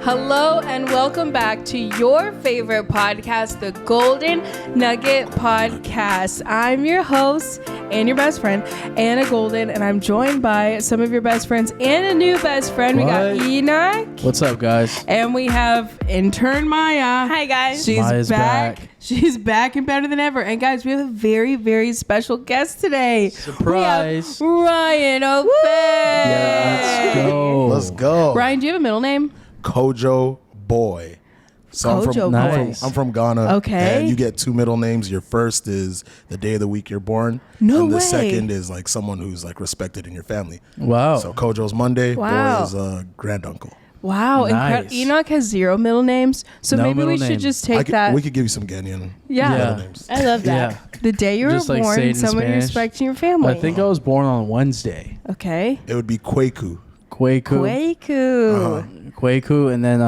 Hello and welcome back to your favorite podcast, the Golden Nugget Podcast. I'm your host and your best friend, Anna Golden, and I'm joined by some of your best friends and a new best friend. We got Enoch. What's up, guys? And we have intern Maya. Hi, guys. She's Maya's back. She's back and better than ever. And guys, we have a very, very special guest today. Surprise. We have Ryan Ofei. Yeah, let's go. Let's go. Ryan, do you have a middle name? Kojo Boy. So Kojo Nice. I'm from Ghana. Okay. And you get two middle names. Your first is the day of the week you're born. No And the way. second is like someone who's like respected in your family. Wow. So Kojo's Monday. Wow. Boy is granduncle. Wow. Nice. Enoch has 0 middle names. So No maybe we middle should names. just take that. We could give you some Ghanaian Yeah. middle names. I love that. Yeah. The day you were Just like say it born, in someone Spanish. respecting your family. I think I was born on Wednesday. Okay. It would be Kweku. Kwaku. Kwaku. Kwaku, and then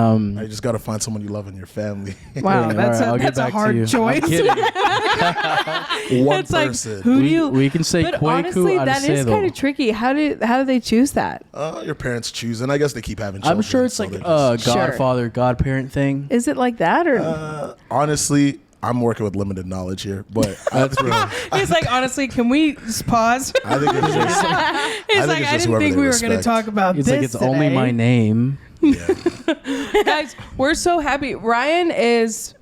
You just got to find someone you love in your family. Wow, Yeah, that's all right, I'll a, get that's a back to hard you. choice. I'm kidding. One It's like, person. who do you? we can say but Kwaku honestly, that is Arcelo. kind of tricky. How do they choose that? Your parents choose, and I guess they keep having children. I'm sure it's so like they a just- Sure. godfather, godparent thing. Is it like that or? honestly, I'm working with limited knowledge here, but That's real. He's like, honestly, can we just pause? I think it's just He's think like, it's I just didn't whoever think they we were going to respect. talk about It's this like it's only today. my name. yeah. Guys, we're so happy. Ryan is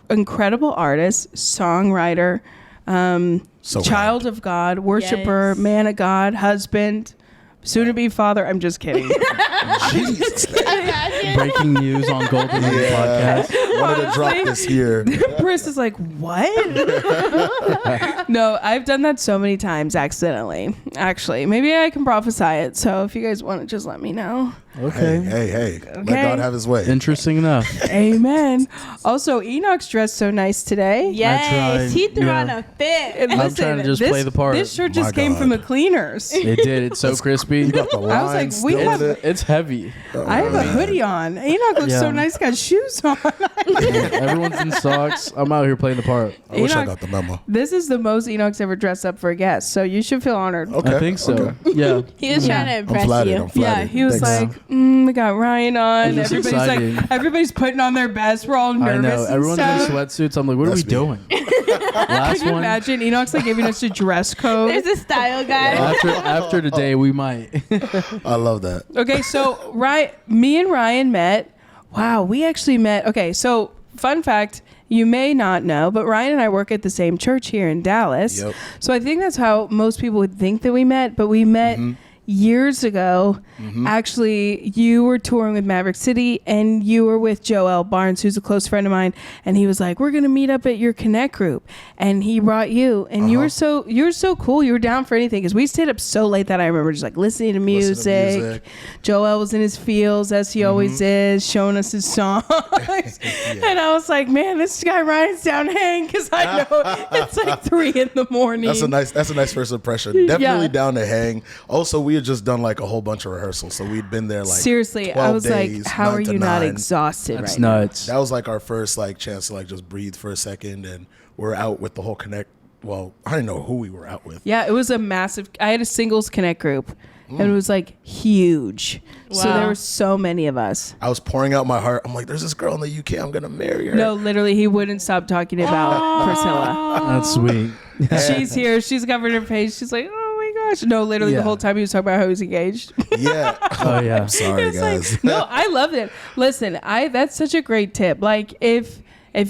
incredible artist, songwriter, So child of God, worshiper, Yes. man of God, husband, soon to be father. I'm just kidding. Jesus. Breaking news on Golden Nugget podcast. Wanted to drop this here. Chris is like, what? No, I've done that so many times accidentally. Actually, maybe I can prophesy it. So if you guys want to, just let me know. Okay. Hey. Let Okay. God have his way. Interesting enough. Amen. Also, Enoch's dressed so nice today. Yes, tried, he threw yeah. on a fit. And I'm trying to just play the part. This shirt just My came God. from the cleaners. It did. It's so crispy. You got the line I was like, still we with have- it. It's heavy. I have a hoodie on. Enoch looks so Yeah. nice. Got shoes on. Everyone's in socks. I'm out here playing the part. I wish I Enoch- got the memo. This is the most Enoch's ever dressed up for a guest, so you should feel honored. Okay. I think so. Okay. Yeah. He was trying to I'm impress flattered. you. I'm flattered. Yeah, he was Thanks. like, we got Ryan on. It was Everybody's exciting. like, everybody's putting on their best. We're all nervous. I know. and Everyone's in stuff. sweatsuits. I'm like, what That's are we me. doing? Last Can you one. imagine? Enoch's like giving us a dress code. There's a style guide. After today, we might. I love that. Okay, so me and Ryan met. Wow, we actually met. Okay, so fun fact, you may not know, but Ryan and I work at the same church here in Dallas. Yep. So I think that's how most people would think that we met, but we met years ago. Actually, you were touring with Maverick City and you were with Joel Barnes, who's a close friend of mine, and he was like, we're going to meet up at your Connect group, and he brought you, and you were so cool. You were down for anything, because we stayed up so late that I remember just like listening to music. Joel was in his feels, as he always is, showing us his songs. And I was like, man, this guy Ryan's down hang, because I know it's like 3 a.m. That's a nice first impression. Definitely Yeah. down to hang. Also, we had just done like a whole bunch of rehearsals, so we'd been there like Seriously, 12 I was days, like, how 9 are to you not 9. exhausted That's right now? nuts. That was like our first like chance to like just breathe for a second, and we're out with the whole Connect. Well, I didn't know who we were out with. Yeah, it was a massive. I had a singles Connect group, and it was like huge. So Wow. there were so many of us. I was pouring out my heart. I'm like, there's this girl in the UK. I'm gonna marry her. No, literally, he wouldn't stop talking about Priscilla. That's sweet. She's here. She's covered her face. She's like, oh my gosh. No, literally, Yeah. the whole time he was talking about how he was engaged. Yeah. Oh yeah. I'm sorry, It's like, guys. no, I loved it. Listen, that's such a great tip. Like, if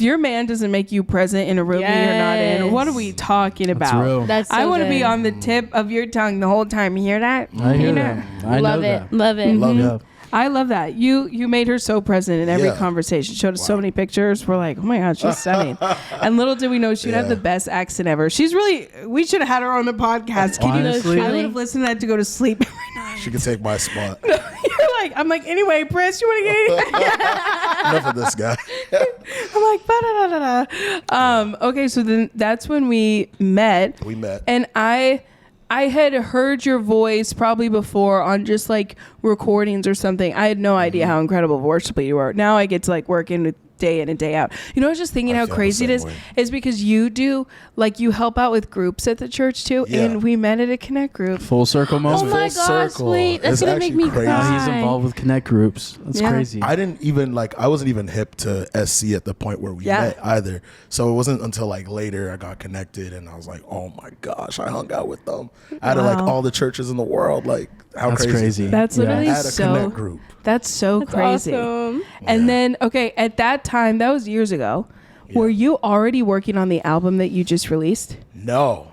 your man doesn't make you present in a room that you're not in, what are we talking about? real. That's so I want to be good. on the tip of your tongue the whole time. You hear that? I hear You know? that. I Love know it. that. Love it. Love Yeah. it. I love that. You made her so present in every Yeah. conversation. Showed us so many pictures. We're like, oh my God, she's stunning. And little did we know she'd have Yeah. the best accent ever. We should have had her on the podcast. Can Honestly. I would have listened to that to go to sleep every night. She could take my spot. You're like, I'm like, anyway, Prince, you want to get anything? Enough of this guy. I'm like, ba-da-da-da-da. Okay, so then that's when we met. We met. And I had heard your voice probably before on just like recordings or something. I had no idea how incredible of a worshiper you were. Now I get to like work in with day in and day out. You know, I was just thinking I how feel the crazy it same is. way. Is because you do, like, you help out with groups at the church too. Yeah. And we met at a Connect group. Full circle Oh moment. my Full gosh, circle. wait, that's It's gonna make actually me crazy. Now cry. he's involved with Connect groups. That's Yeah. crazy. I didn't even I wasn't even hip to SC at the point where we Yeah. met either. So it wasn't until like later I got connected and I was like, oh my gosh, I hung out with them out of like Wow. all the churches in the world. Like, how That's crazy. crazy. Is that? That's literally At a so. Connect group. That's so That's crazy. awesome. And then, okay, at that time, that was years ago. Were you already working on the album that you just released? No.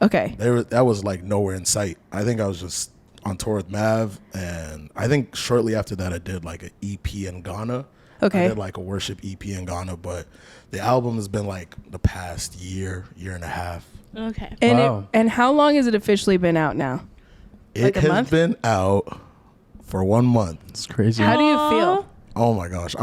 Okay. That was like nowhere in sight. I think I was just on tour with Mav, and I think shortly after that I did like an EP in Ghana. Okay. I did like a worship EP in Ghana, but the album has been like the past year and a half. Okay. And Wow. and how long has it officially been out now? Like It a has month? been out for 1 month. It's crazy. How do you feel? Oh my gosh,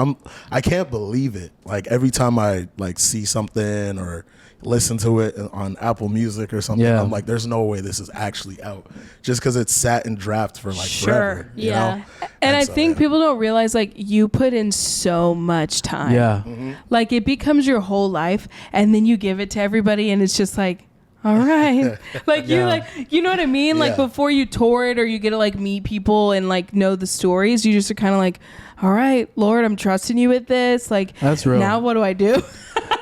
I can't believe it. Like every time I like see something or listen to it on Apple Music or something, Yeah. I'm like, there's no way this is actually out. Just because it's sat in draft for like Sure. forever. You Yeah. know? And I so, think yeah. people don't realize, like, you put in so much time. Yeah. Like, it becomes your whole life, and then you give it to everybody, and it's just like, all right. Like, Yeah. you know what I mean? Like, Yeah. before you tour it or you get to, like, meet people and, like, know the stories, you just are kind of like, all right, Lord, I'm trusting you with this. Like, That's real. now what do I do?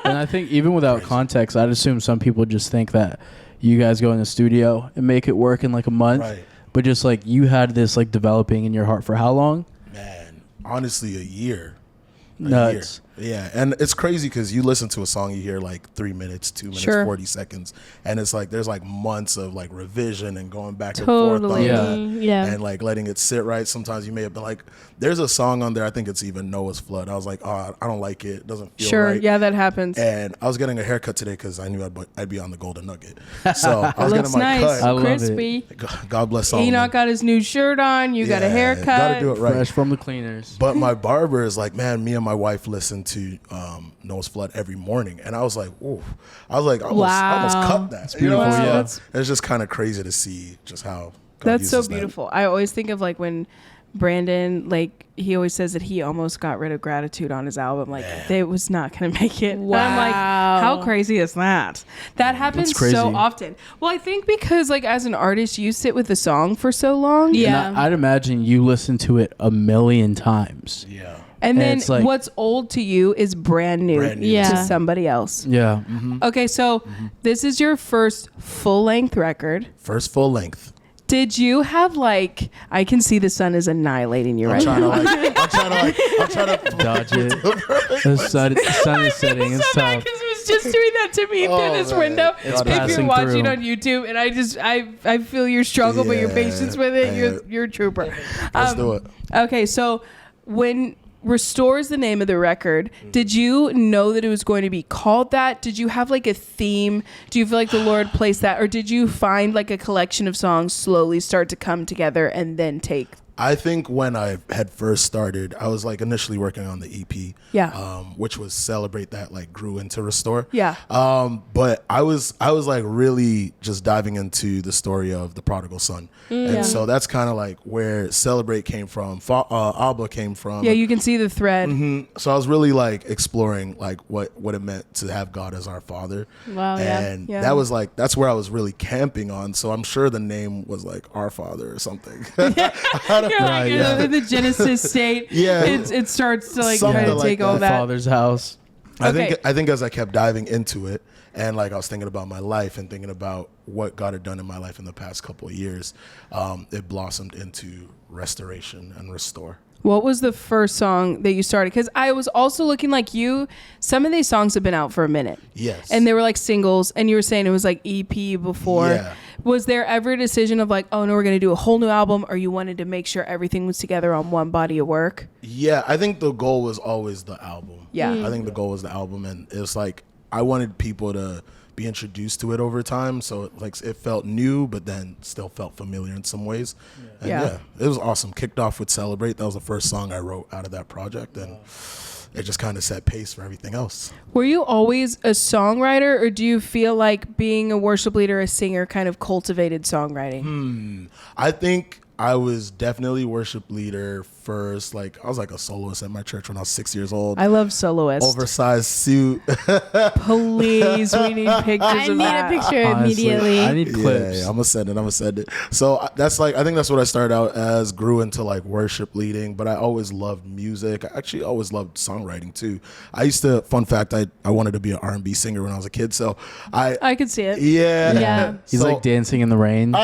And I think even without context, I'd assume some people just think that you guys go in the studio and make it work in like a month. Right. But just like you had this like developing in your heart for how long? Man, honestly, a year. Nuts. Yeah, and it's crazy because you listen to a song, you hear like 3 minutes, 2 minutes, Sure. 40 seconds, and it's like there's like months of like revision and going back and forth on Totally. Yeah. that, Yeah. and like letting it sit right. Sometimes you may have been like, there's a song on there, I think it's even Noah's Flood. I was like, oh, I don't like it. It doesn't feel Sure. right. Yeah, that happens. And I was getting a haircut today because I knew I'd be on the Golden Nugget. So I was Looks getting my nice. I love Crispy. God bless Solomon. Enoch got his new shirt on. You got a Yeah, haircut. Gotta do it right. Fresh from the cleaners. But my barber is like, man, me and my wife listen to Noah's Flood every morning. And I was like, whoa. I was like, I almost Wow. cut that. It's beautiful, Wow, yeah. that's- It's just kind of crazy to see just how God That's so uses that. beautiful. I always think of like when Brandon, like, he always says that he almost got rid of Gratitude on his album. Like, it was not going to make it. And I'm like, Wow. how crazy is that? That happens crazy. so often. Well, I think because, like, as an artist, you sit with the song for so long. Yeah. And I'd imagine you listen to it a million times. Yeah. And And then it's like- what's old to you is brand new, Brand new. to Yeah. somebody else. Yeah. Okay, so this is your first full-length record. First full length. Did you have, like, I can see the sun is annihilating you right now. I'm trying to Dodge it. The sun is setting. It's so bad tough. because it was just doing that to me Oh, through this man. window. It's If you're passing watching through. on YouTube, and I feel your struggle, but your Yeah, patience with it, yeah. you're a trooper. Let's do it. Okay, so when Restore is the name of the record, did you know that it was going to be called that? Did you have like a theme? Do you feel like the Lord placed that, or did you find like a collection of songs slowly start to come together and then take? I think when I had first started, I was like initially working on the EP, Yeah. which was Celebrate, that like grew into Restore. Yeah. But I was like really just diving into the story of the prodigal son, and so that's kind of like where Celebrate came from, Abba came from. Yeah, you can see the thread. So I was really like exploring like what it meant to have God as our father. Wow, yeah. And Yeah. that was like, that's where I was really camping on. So I'm sure the name was like Our Father or something. You're like yeah. in the Genesis state. Yeah. It starts to like Something kind of like take all that. that. Father's house. Okay. I think as I kept diving into it, and like I was thinking about my life and thinking about what God had done in my life in the past couple of years, it blossomed into Restoration and Restore. What was the first song that you started? Because I was also looking like you. Some of these songs have been out for a minute. Yes. And they were like singles, and you were saying it was like EP before. Yeah. Was there ever a decision of like, oh no, we're going to do a whole new album, or you wanted to make sure everything was together on one body of work? Yeah, I think the goal was always the album. Yeah. I think the goal was the album, and it's like I wanted people to be introduced to it over time, so it felt new, but then still felt familiar in some ways. And Yeah. it was awesome. Kicked off with Celebrate. That was the first song I wrote out of that project, and it just kind of set pace for everything else. Were you always a songwriter, or do you feel like being a worship leader, a singer, kind of cultivated songwriting? I think I was definitely worship leader first. Like I was like a soloist at my church when I was 6 years old. I love soloists. Oversized suit. Please, we need pictures I of need that. a picture Honestly, immediately. I need clips. Yeah, I'm gonna send it. So that's like, I think that's what I started out as, grew into like worship leading, but I always loved music. I actually always loved songwriting too. I used to, fun fact, I wanted to be an R&B singer when I was a kid. So I could see it. yeah. Yeah. He's So- like dancing in the rain.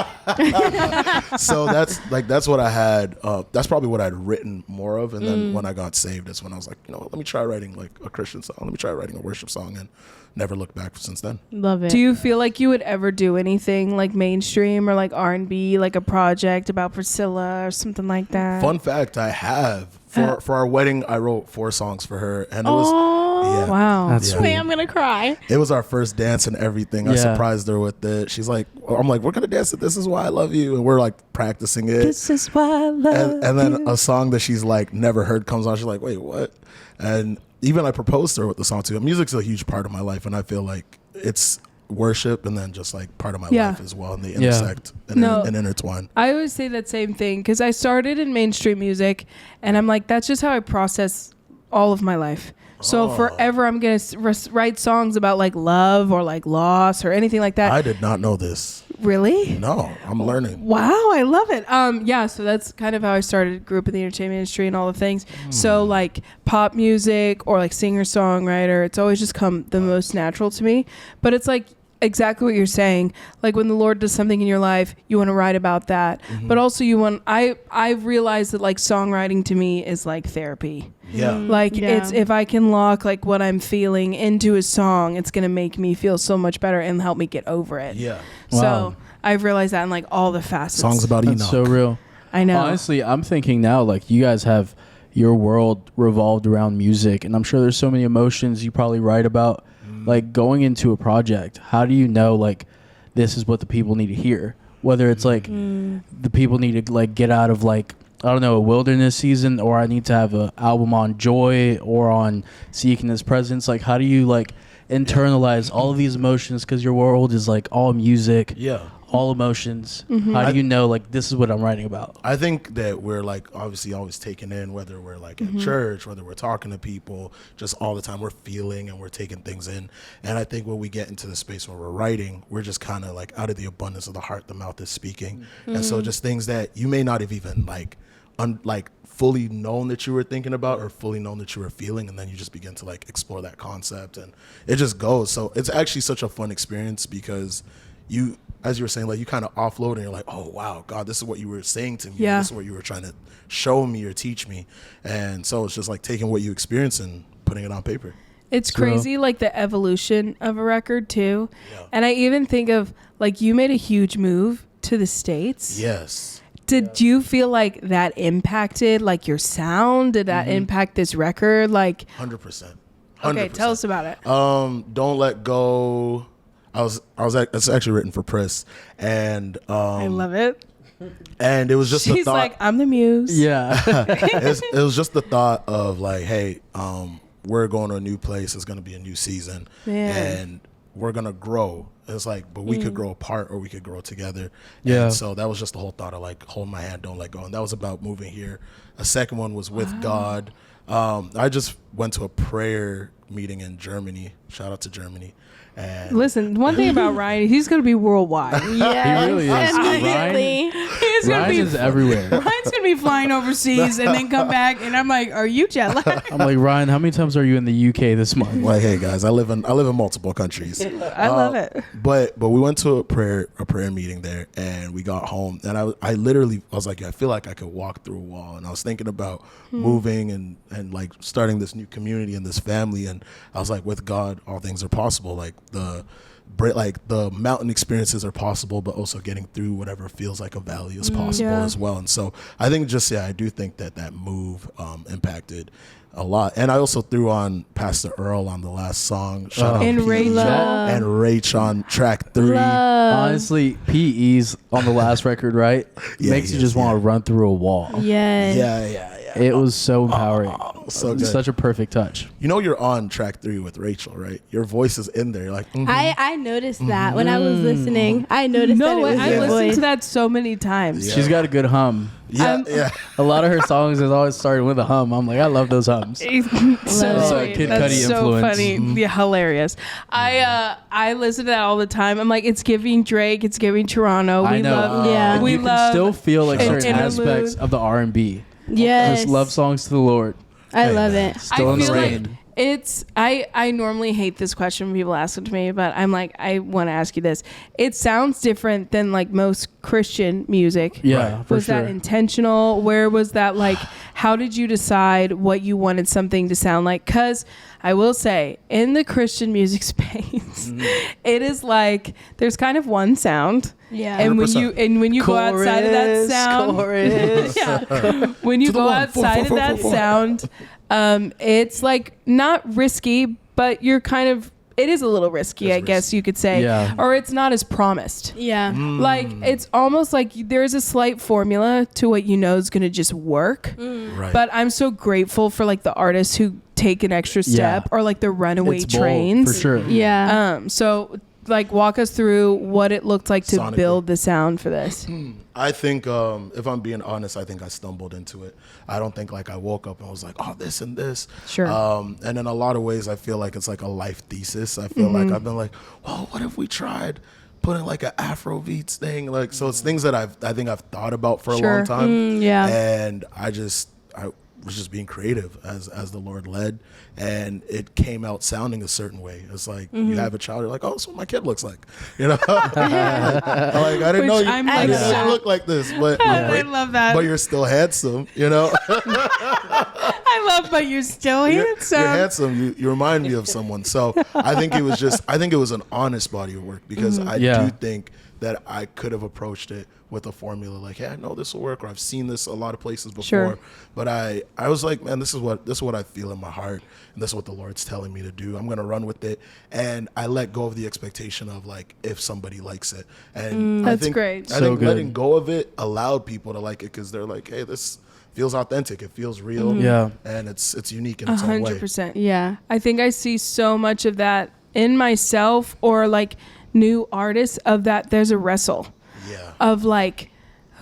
So that's what I had. That's probably what I'd written more of. And then when I got saved, that's when I was like, you know what, let me try writing like a Christian song. Let me try writing a worship song, and never looked back since then. Love it. Do you feel like you would ever do anything like mainstream or like R&B, like a project about Priscilla or something like that? Fun fact, I have for our wedding, I wrote 4 songs for her, and it was yeah. Wow. That's Yeah. sweet. Wait, I'm gonna cry. It was our first dance and everything. I Yeah. surprised her with it. She's like, I'm like, we're gonna dance it. This is why I love you, and we're like practicing it. This is why I love And then you. a song that she's like never heard comes on. She's like, wait, what? And even I proposed to her with the song too. Music's a huge part of my life, and I feel like it's worship and then just like part of my Yeah. life as well, and they intersect and, No. and intertwine. I always say that same thing because I started in mainstream music, and I'm like, that's just how I process all of my life. So forever, I'm gonna write songs about like love or like loss or anything like that. I did not know this. Really? No, I'm learning. Wow, I love it. Yeah, so that's kind of how I started, grew up in the entertainment industry and all the things. So like pop music or like singer songwriter, it's always just come the most natural to me. But it's like exactly what you're saying. Like when the Lord does something in your life, you want to write about that. But also I've realized that like songwriting to me is like therapy. Yeah. Like Yeah. it's, if I can lock like what I'm feeling into a song, it's gonna make me feel so much better and help me get over it. Yeah. So Wow. I've realized that in like all the facets. Songs about That's Enoch. so real. I know. Honestly, I'm thinking now, like, you guys have your world revolved around music, and I'm sure there's so many emotions you probably write about. Like, going into a project, how do you know, like, this is what the people need to hear? Whether it's, like, the people need to, like, get out of, like, I don't know, a wilderness season, or I need to have an album on joy or on seeking his presence. Like, how do you, like, internalize all of these emotions? Because your world is, like, all music. Yeah. All emotions. How do you know, like, this is what I'm writing about? I think that we're like obviously always taking in, whether we're like in church, whether we're talking to people, just all the time we're feeling and we're taking things in. And I think when we get into the space where we're writing, we're just kind of like out of the abundance of the heart, the mouth is speaking. And so just things that you may not have even like fully known that you were thinking about or fully known that you were feeling, and then you just begin to like explore that concept, and it just goes. So it's actually such a fun experience because you, as you were saying, like you kind of offload and you're like, oh wow, God, this is what you were saying to me. Yeah. This is what you were trying to show me or teach me. And so it's just like taking what you experience and putting it on paper. It's True. crazy, like the evolution of a record too. Yeah. And I even think of like you made a huge move to the States. Yes. Did you feel like that impacted like your sound? Did that impact this record? Like, 100%. okay, tell us about it. Don't Let Go. It's actually written for Pris, and I love it. and it was just the She's thought. like, I'm the muse. Yeah. It was just the thought of like, hey, we're going to a new place. It's going to be a new season, Man. and we're going to grow. It's like, but we could grow apart or we could grow together. Yeah. And so that was just the whole thought of like, hold my hand, don't let go. And that was about moving here. A second one was with God. I just went to a prayer meeting in Germany. Shout out to Germany. And Listen, one thing about Ryan, he's gonna be worldwide. Yes. He really is. Immediately. He's gonna Ryan be is everywhere. Ryan's gonna be flying overseas and then come back, and I'm like, are you jet lagged? I'm like, Ryan, how many times are you in the UK this month? like, hey guys, I live in multiple countries. I love it. But we went to a prayer meeting there, and we got home, and I was like, I feel like I could walk through a wall, and I was thinking about moving and like starting this new community and this family, and I was like, with God, all things are possible. Like the mountain experiences are possible, but also getting through whatever feels like a valley is possible Yeah. as well. And so I think I do think that move impacted a lot. And I also threw on Pastor Earl on the last song. Shout out And P.E. Rachel. And Rach on track 3. Honestly, PE's on the last record, right? Yeah, Makes he you just is, want to yeah. run through a wall. Yes. Yeah. It was so empowering. So good. Such a perfect touch. You know you're on track 3 with Rachel, right? Your voice is in there. You're like, I noticed that when I was listening. I noticed that it was I your listened voice. to that so many times. Yeah. She's got a good hum. yeah. A lot of her songs has always started with a hum. I'm like, I love those hums. So Love sweet. Kid That's Cudi so influence. funny. Yeah, hilarious. I listen to that all the time. I'm like, it's giving Drake, it's giving Toronto. I know. Yeah. And we you can love still feel like Shout out certain to aspects Interlude. of the R&B. Yes. Just love songs to the Lord. I Hey, love man. it. Still I in the feel rain. like it's I normally hate this question when people ask it to me, but I'm like, I want to ask you this. It sounds different than like most Christian music. Yeah, Right. for Was sure. that intentional? Where was that like, how did you decide what you wanted something to sound like? Because I will say, in the Christian music space, it is like there's kind of one sound. Yeah. And when 100%. you go outside of that sound, Chorus. yeah. When you To the go one. outside of that sound, it's like not risky, but you're kind of, it is a little risky, It's I guess you could say. Yeah. Or it's not as promised. Yeah. Like it's almost like there's a slight formula to what you know is going to just work. Right. But I'm so grateful for like the artists who take an extra step, or like the runaway It's bold, trains. for sure. Yeah. So like walk us through what it looked like to Sonically. build the sound for this. I think, if I'm being honest, I think I stumbled into it. I don't think like I woke up and was like, oh, this and this. Sure. And in a lot of ways, I feel like it's like a life thesis. I feel like I've been like, well, what if we tried putting like an Afro beats thing? Like, so it's things that I think I've thought about for a Sure. long time. Yeah. And I was just being creative as the Lord led, and it came out sounding a certain way. It's like you have a child, you're like, oh, that's what my kid looks like, you know. like I didn't Which know you, I'm I like didn't know so- you look like this, but I love that. But you're still handsome, you know. I love, but you're still handsome. You're handsome. You remind me of someone. So I think it was an honest body of work, because I Yeah. do think that I could have approached it with a formula like, hey, I know this will work, or I've seen this a lot of places before. Sure. But I was like, man, this is what I feel in my heart, and this is what the Lord's telling me to do. I'm gonna run with it, and I let go of the expectation of like if somebody likes it. And I That's think, great. I So think good. letting go of it allowed people to like it, because they're like, hey, this feels authentic. It feels real. Yeah. And it's unique in its own way. 100%. Yeah. I think I see so much of that in myself, or like new artists of that. There's a wrestle Yeah. of like,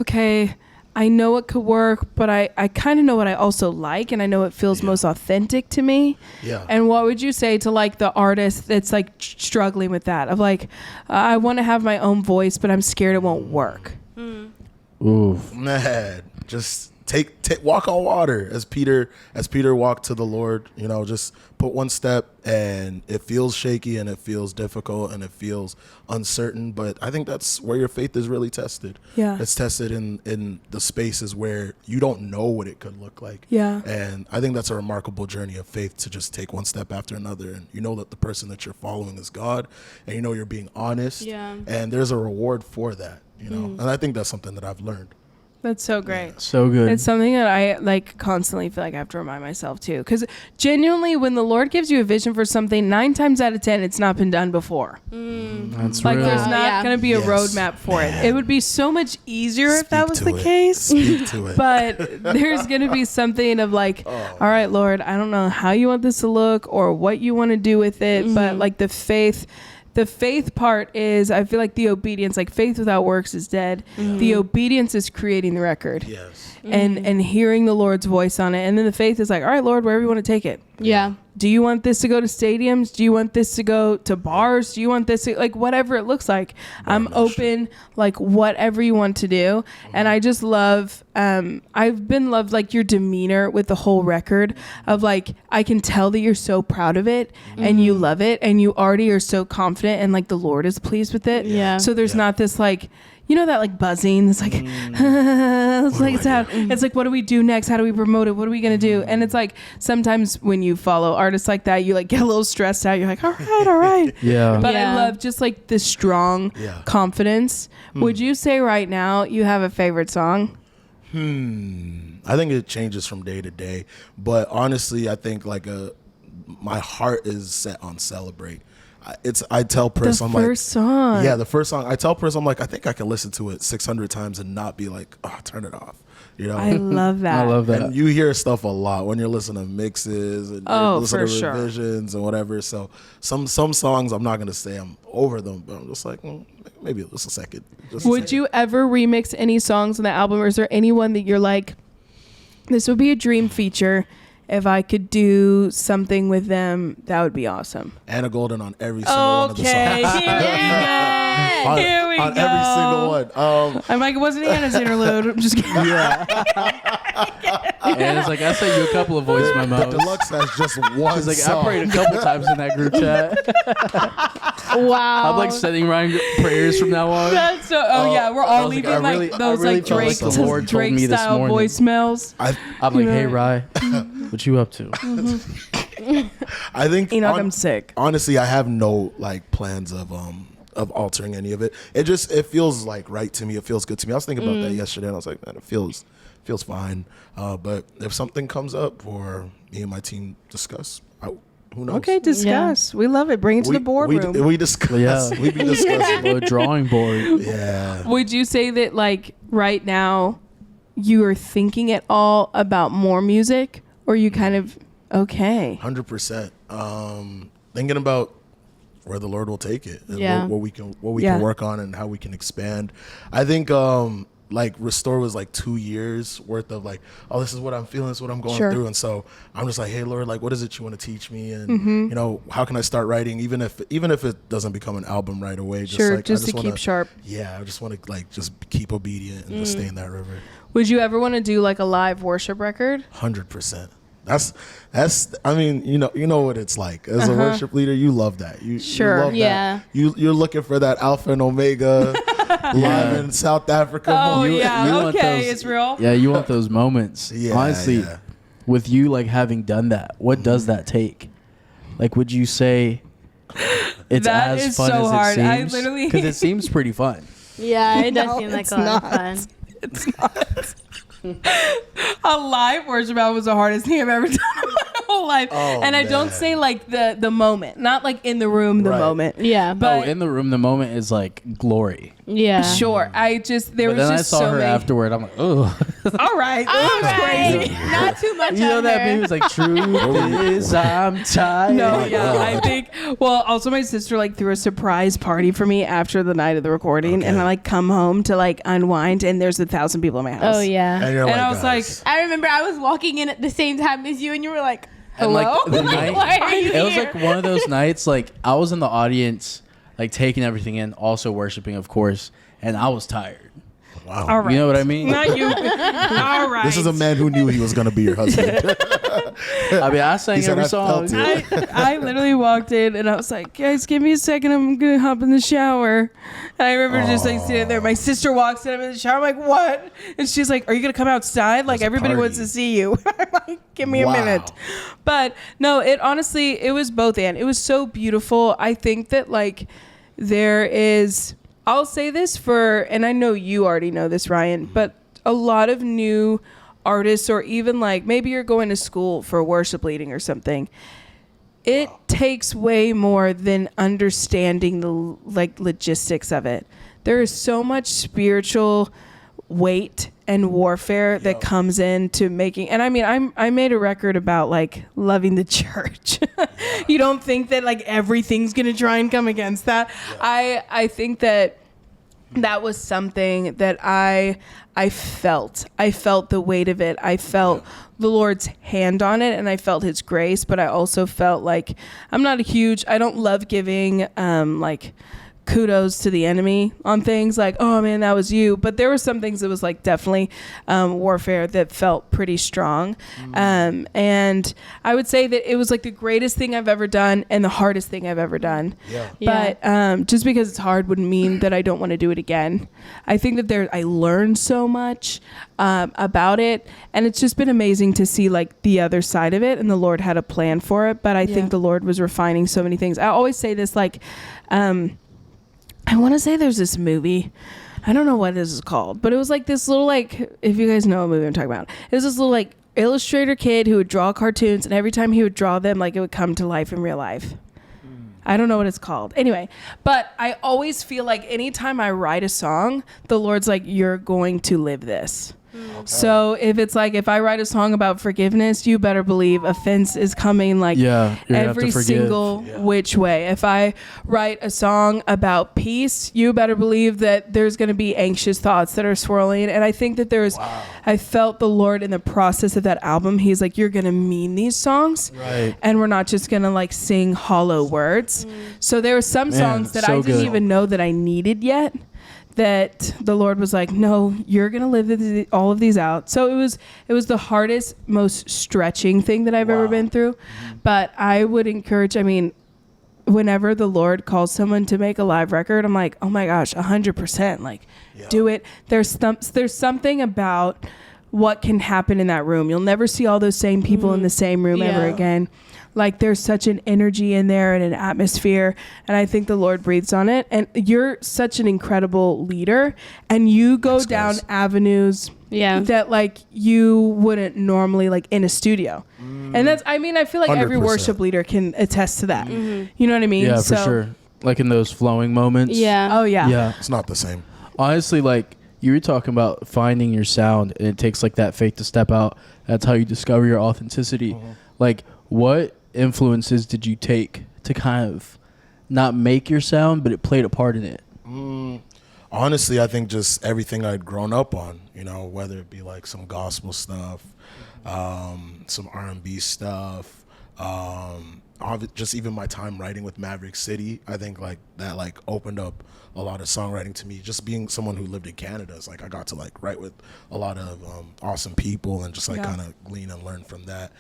okay, I know it could work, but I kind of know what I also like, and I know it feels most authentic to me. Yeah. And what would you say to like the artist that's like struggling with that of like, I want to have my own voice, but I'm scared it won't work? Oof. Man, just walk on water as Peter walked to the Lord. You know, just put one step, and it feels shaky, and it feels difficult, and it feels uncertain. But I think that's where your faith is really tested. Yeah. It's tested in the spaces where you don't know what it could look like. Yeah. And I think that's a remarkable journey of faith, to just take one step after another, and you know that the person that you're following is God, and you know you're being honest. Yeah. And there's a reward for that. You know, and I think that's something that I've learned. That's so great. So good. It's something that I like constantly feel like I have to remind myself too. Because genuinely, when the Lord gives you a vision for something, 9 times out of 10, it's not been done before. That's Like real. there's not Yeah. going to be a Yes. roadmap for it. It would be so much easier if that was Speak the to it. case. Speak to it. But there's going to be something of like, all right, Lord, I don't know how you want this to look or what you want to do with it. But like the faith part is, I feel like the obedience, like faith without works is dead. The obedience is creating the record. Yes. And hearing the Lord's voice on it. And then the faith is like, all right, Lord, wherever you want to take it. Yeah. Do you want this to go to stadiums? Do you want this to go to bars? Do you want this to, like, whatever it looks like? I'm open, like, whatever you want to do. And I just love, I've been loved, like, your demeanor with the whole record of, like, I can tell that you're so proud of it and you love it and you already are so confident and, like, the Lord is pleased with it. Yeah. So there's not this, like, you know, that like buzzing. It's like, it's like, what do we do next? How do we promote it? What are we going to do? And it's like, sometimes when you follow artists like that, you like get a little stressed out. You're like, all right. Yeah. But I Yeah. love just like the strong Yeah. confidence. Would you say right now you have a favorite song? I think it changes from day to day, but honestly, I think like my heart is set on Celebrate. I tell Pris, The I'm first song. Yeah, the first song. I tell Pris, I'm like, I think I can listen to it 600 times and not be like, oh, turn it off. You know, I love that. I love that. and you hear stuff a lot when you're listening to mixes and Oh, you're listening for to sure. revisions and whatever. So some songs, I'm not gonna say I'm over them, but I'm just like, maybe just a second. Would you ever remix any songs on the album, or is there anyone that you're like, this would be a dream feature? If I could do something with them, that would be awesome. Anna Golden on every single one of the songs. Okay, on, here we on go. every single one. I'm like, it wasn't Anna's interlude. I'm just kidding. Yeah. And it's like, I sent you a couple of voice The memos. deluxe has just one She's like, song. I prayed a couple times in that group chat. Wow. I'm like sending Ryan prayers from now on. That's so. Oh yeah, we're I all was like, leaving I like really- those I really like felt like Drake, the Lord told Drake me this style morning. voicemails. I'm like, You hey, know. Rye, what you up to? I think Enoch, I'm sick. Honestly, I have no like plans of altering any of it. It feels like right to me. It feels good to me. I was thinking about that yesterday, and I was like, man, it feels fine. But if something comes up or me and my team discuss, who knows? Okay, discuss. We love it. Bring it to the boardroom. We discuss. Yeah. We be discussing. A drawing board. Yeah. Would you say that like right now you are thinking at all about more music, or you kind of okay? 100%. Thinking about where the Lord will take it, and Yeah. what we can Yeah. work on and how we can expand. I think like Restore was like 2 years worth of like, oh, this is what I'm feeling, this is what I'm going Sure. through, and so I'm just like, hey Lord, like what is it you want to teach me, and Mm-hmm. you know, how can I start writing, even if it doesn't become an album right away, just Sure, like just I to just keep wanna, sharp. Yeah, I just want to like just keep obedient and just stay in that river. Would you ever want to do like a live worship record? 100%. That's I mean, you know what it's like as a worship leader. You love that. You Sure. you love Yeah. that. You're looking for that Alpha and Omega live in South Africa. Oh moment. yeah, you want okay, those- it's real. Yeah, you want those moments. Yeah, Honestly, yeah. with you like having done that, what does that take? Like, would you say it's That as is fun so as hard. it I seems? literally- Because it seems pretty fun. Yeah, it does No, seem like it's a lot not. of fun. It's not. A live worship album was the hardest thing I've ever done in my whole life. Oh, And I don't man. say like the moment, not like in the room the Right. moment. Yeah. But In the room, the moment is like glory. Yeah. sure, I just there But was then I just saw so her many. afterward. I'm like, oh. All right, All that was right. crazy. Not too much You know of that her. meme was like, truth is I'm tired. No, my yeah, God. I think. Well, also my sister like threw a surprise party for me after the night of the recording, and Okay. I like come home to like unwind, and there's 1,000 people in my house. Oh yeah. And, you're And I was guys, I remember I was walking in at the same time as you, and you were like, And "Hello, like the night, why are you it was here?" like one of those nights. Like I was in the audience, like taking everything in, also worshiping, of course, and I was tired. wow. All right. You know what I mean? Not you. All right. This is a man who knew he was going to be your husband. I mean, I sang He said, every "I song. felt it." I literally walked in and I was like, guys, give me a second. I'm going to hop in the shower. And I remember just like sitting there. My sister walks in, I'm in the shower. I'm like, what? And she's like, are you going to come outside? Like, There's a everybody wants party. to see you. I'm like, give me Wow. a minute. But no, it honestly, it was both and. It was so beautiful. I think that like there is, I'll say this and I know you already know this, Ryan, but a lot of new artists, or even like maybe you're going to school for worship leading or something, it takes way more than understanding the like logistics of it. There is so much spiritual weight and warfare that comes into making, and I mean I made a record about like loving the church. You don't think that like everything's gonna try and come against that. I think that was something that I felt the weight of it. I felt the Lord's hand on it, and I felt his grace, but I also felt like I don't love giving like kudos to the enemy on things like, oh man, that was you. But there were some things that was like definitely warfare that felt pretty strong. And I would say that it was like the greatest thing I've ever done and the hardest thing I've ever done. Yeah. But just because it's hard wouldn't mean that I don't want to do it again. I think that I learned so much about it, and it's just been amazing to see like the other side of it, and the Lord had a plan for it. But I think the Lord was refining so many things. I always say this, like, I want to say there's this movie. I don't know what this is called, but it was like this little, like, if you guys know what movie I'm talking about, it was this little like illustrator kid who would draw cartoons, and every time he would draw them, like it would come to life in real life. I don't know what it's called. Anyway, but I always feel like anytime I write a song, the Lord's like, you're going to live this. Okay. So if I write a song about forgiveness, you better believe offense is coming like every single which way. If I write a song about peace, you better believe that there's going to be anxious thoughts that are swirling. And I think that I felt the Lord in the process of that album. He's like, you're going to mean these songs. Right. And we're not just going to like sing hollow words. So there were some songs that I didn't even know that I needed yet, that the Lord was like, no, you're going to live all of these out. So it was the hardest, most stretching thing that I've ever been through. But I would encourage, whenever the Lord calls someone to make a live record, I'm like, oh my gosh, 100%, like do it. There's something about what can happen in that room. You'll never see all those same people in the same room ever again. Like there's such an energy in there and an atmosphere, and I think the Lord breathes on it. And you're such an incredible leader, and you go down avenues that like you wouldn't normally like in a studio. And that's, I feel like 100%. Every worship leader can attest to that. You know what I mean? Yeah, for sure. Like in those flowing moments. Yeah. Oh yeah. Yeah. It's not the same. Honestly, like you were talking about finding your sound, and it takes like that faith to step out. That's how you discover your authenticity. Like what influences did you take to kind of not make your sound, but it played a part in it? Honestly, I think just everything I'd grown up on, whether it be like some gospel stuff, some R&B stuff, just even my time writing with Maverick City. I think like that like opened up a lot of songwriting to me. Just being someone who lived in Canada, it's like I got to like write with a lot of awesome people and just like kind of glean and learn from that.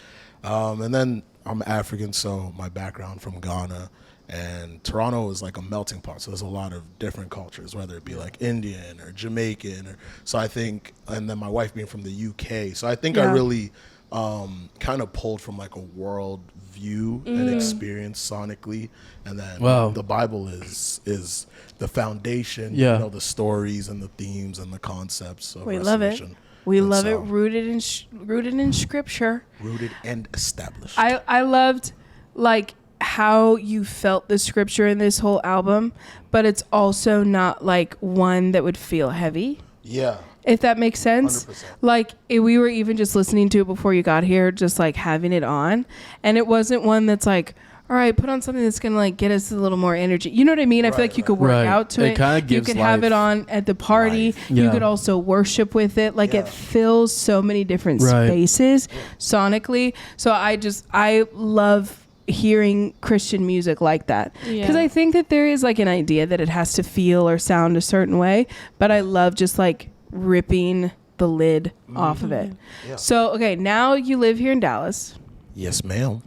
And then I'm African, so my background from Ghana, and Toronto is like a melting pot. So there's a lot of different cultures, whether it be like Indian or Jamaican. So I think, and then my wife being from the UK. So I think I really kind of pulled from like a world view and experience sonically. And then the Bible is the foundation, the stories and the themes and the concepts of restoration. Love it. We love it, rooted in scripture. Rooted and established. I loved like how you felt the scripture in this whole album, but it's also not like one that would feel heavy. Yeah. If that makes sense. 100%. Like we were even just listening to it before you got here, just like having it on. And it wasn't one that's like, all right, put on something that's going to like get us a little more energy. You know what I mean? I feel like you could work out to it. Kind of gives you could have it on at the party. You could also worship with it. Like it fills so many different spaces sonically. So I love hearing Christian music like that. Because I think that there is like an idea that it has to feel or sound a certain way. But I love just like ripping the lid off of it. Yeah. So, okay, now you live here in Dallas. Yes, ma'am.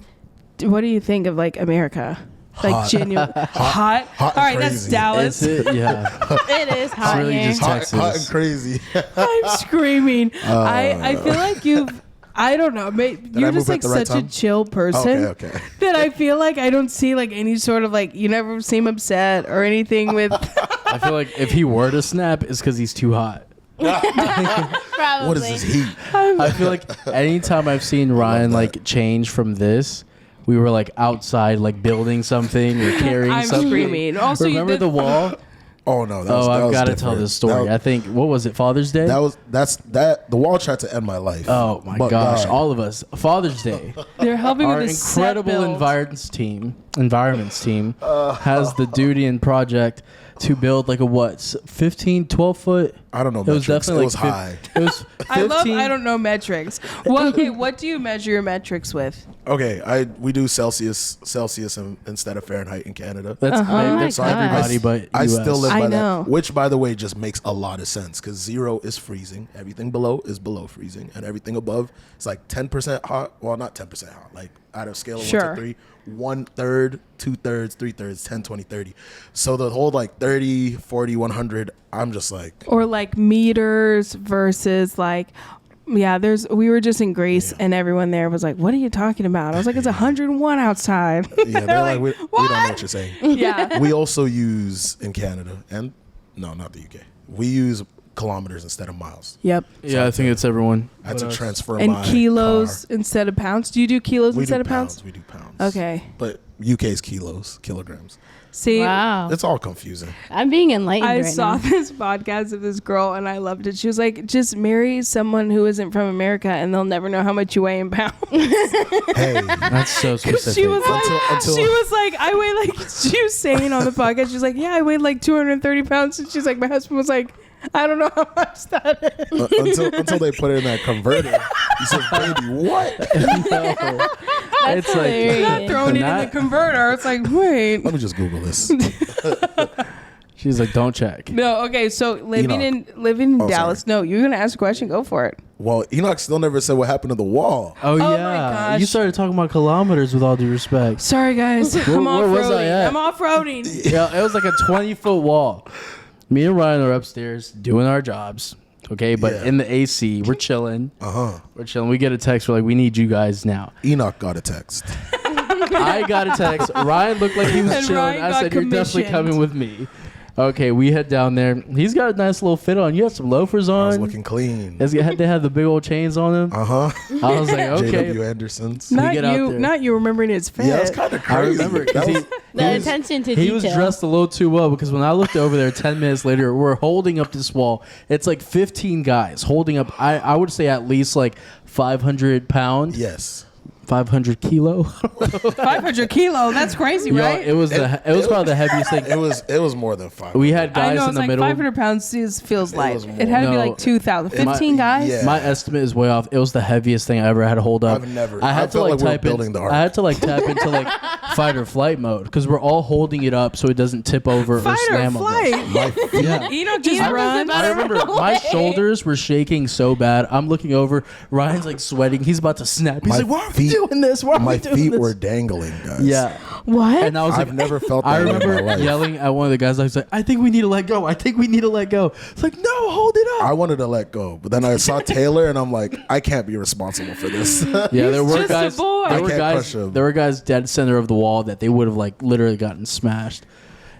What do you think of like America? Like genuine hot. All right, that's Dallas. Is it? Yeah. It is hot really here. just Texas. Hot and crazy. I'm screaming. I feel like I don't know. You're just like such a chill person Okay. that I feel like I don't see like any sort of like, you never seem upset or anything with. I feel like if he were to snap, it's because he's too hot. Probably. What is this heat? I feel like anytime I've seen Ryan like change from this, we were like outside like building something or carrying I'm something. screaming. Also, remember the wall? Oh no! I've got to tell this story. I think what was it? Father's Day. The wall tried to end my life. Oh my gosh! God. All of us. Father's Day. They're helping Our with the incredible environments team has the duty and project to build like a 12 foot. I don't know. It was definitely it was high. It was 15. I don't know metrics. Well, okay, what do you measure your metrics with? Okay, we do Celsius instead of Fahrenheit in Canada. That's my that's God. everybody, but I US. still live I by know. that, which by the way just makes a lot of sense because 0 is freezing, everything below is below freezing, and everything above is like 10% hot. Well, not 10% hot, like out of scale of 1 to 3, 1/3, 2/3, 3/3, 10, 20, 30. So the whole like 30, 40, 100, I'm just like. Or like meters versus like, we were just in Greece and everyone there was like, what are you talking about? I was like, it's 101 outside. Yeah, they're like, we don't know what you're saying. Yeah. We also use in Canada, and no, not the UK. We use kilometers instead of miles. Yep. Yeah, I think it's everyone. I had to transfer And my kilos car. instead of pounds. Do you do kilos We instead do of pounds? We do pounds. Okay. But UK's kilograms. See, Wow. It's all confusing. I'm being enlightened I right saw now. this podcast of this girl and I loved it. She was like, just marry someone who isn't from America and they'll never know how much you weigh in pounds. Hey, That's so specific. She was like, Until- she was like, I weigh like, she was saying on the podcast, she's like, yeah, I weighed like 230 pounds. And she's like, my husband was like, I don't know how much that is. until they put it in that converter. You said, baby, what? No. That's It's hilarious. Not throwing it in the converter. It's like, wait. Let me just Google this. She's like, don't check. No, okay. So living Enoch. in Oh, Dallas. sorry. No, you're gonna ask a question. Go for it. Well, Enoch still never said what happened to the wall. Oh, my yeah. gosh. You started talking about kilometers with all due respect. Sorry, guys. I'm where was I off-roading. at? I'm off-roading. Yeah, it was like a 20-foot wall. Me and Ryan are upstairs doing our jobs. Okay, but Yeah. in the AC, we're chilling. Uh-huh. We're chilling. We get a text. We're like, we need you guys now. Enoch got a text. I got a text. Ryan looked like he was And chilling. Ryan I got said, you're definitely commissioned. coming with me. Okay, we head down there. He's got a nice little fit on. You have some loafers I was on. looking clean. They had the big old chains on him. Uh-huh. I was like, okay. J.W. Anderson's. We Not get out you. there. Not you remembering his fit. Yeah, it's kind of I crazy. remember 'cause That was- The attention to He detail. was dressed a little too well because when I looked over there 10 minutes later, we're holding up this wall. It's like 15 guys holding up, I would say at least like 500 pound, yes. 500 kilo. 500 kilo. That's crazy, Yo, right? it was probably the heaviest thing. It was more than 5. We had I guys know. in It's the like middle. 500 pounds feels light. was It had to be more. like 2,000. 15 My- guys. yeah. My estimate is way off. It was the heaviest thing I ever had to hold up. I've never- I I had to felt like like we were type building in. the ark. I had to like tap into like fight or flight mode because we're all holding it up so it doesn't tip over Fight or or slam on us. flight. My feet, Yeah. Enoch just Enoch was run. about I remember my shoulders were shaking so bad. I'm looking over. Ryan's like sweating. He's about to snap. He's My like, "Why are we feet- doing this? Why are my we doing feet this?" were dangling, guys. Yeah. What? And I was I've like, never felt that I way in remember my life. yelling at one of the guys. I was like, I think we need to let go. I think we need to let go. It's like, no, hold it I up. wanted to let go, but then I saw Taylor, and I'm like, I can't be responsible for this. Yeah, there were just a guys. boy. There I were can't guys. push him. There were guys dead center of the wall that they would have like literally gotten smashed.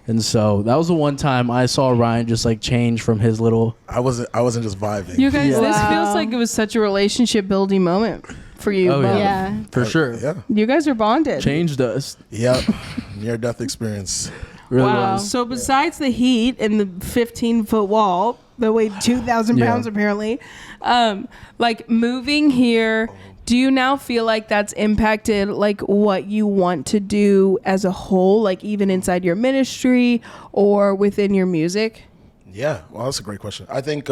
And so that was the one time I saw Ryan just like change from his little. I wasn't just vibing. You guys, Yeah. this Wow. feels like it was such a relationship building moment for you. Oh, both. yeah. Yeah. For sure. Yeah. You guys are bonded. Changed us. Yep. Near death experience. Really Wow. was. So besides the heat and the 15-foot wall that weighed 2,000 Yeah. pounds apparently, like moving here, do you now feel like that's impacted like what you want to do as a whole, like even inside your ministry or within your music? Yeah. Well, that's a great question. I think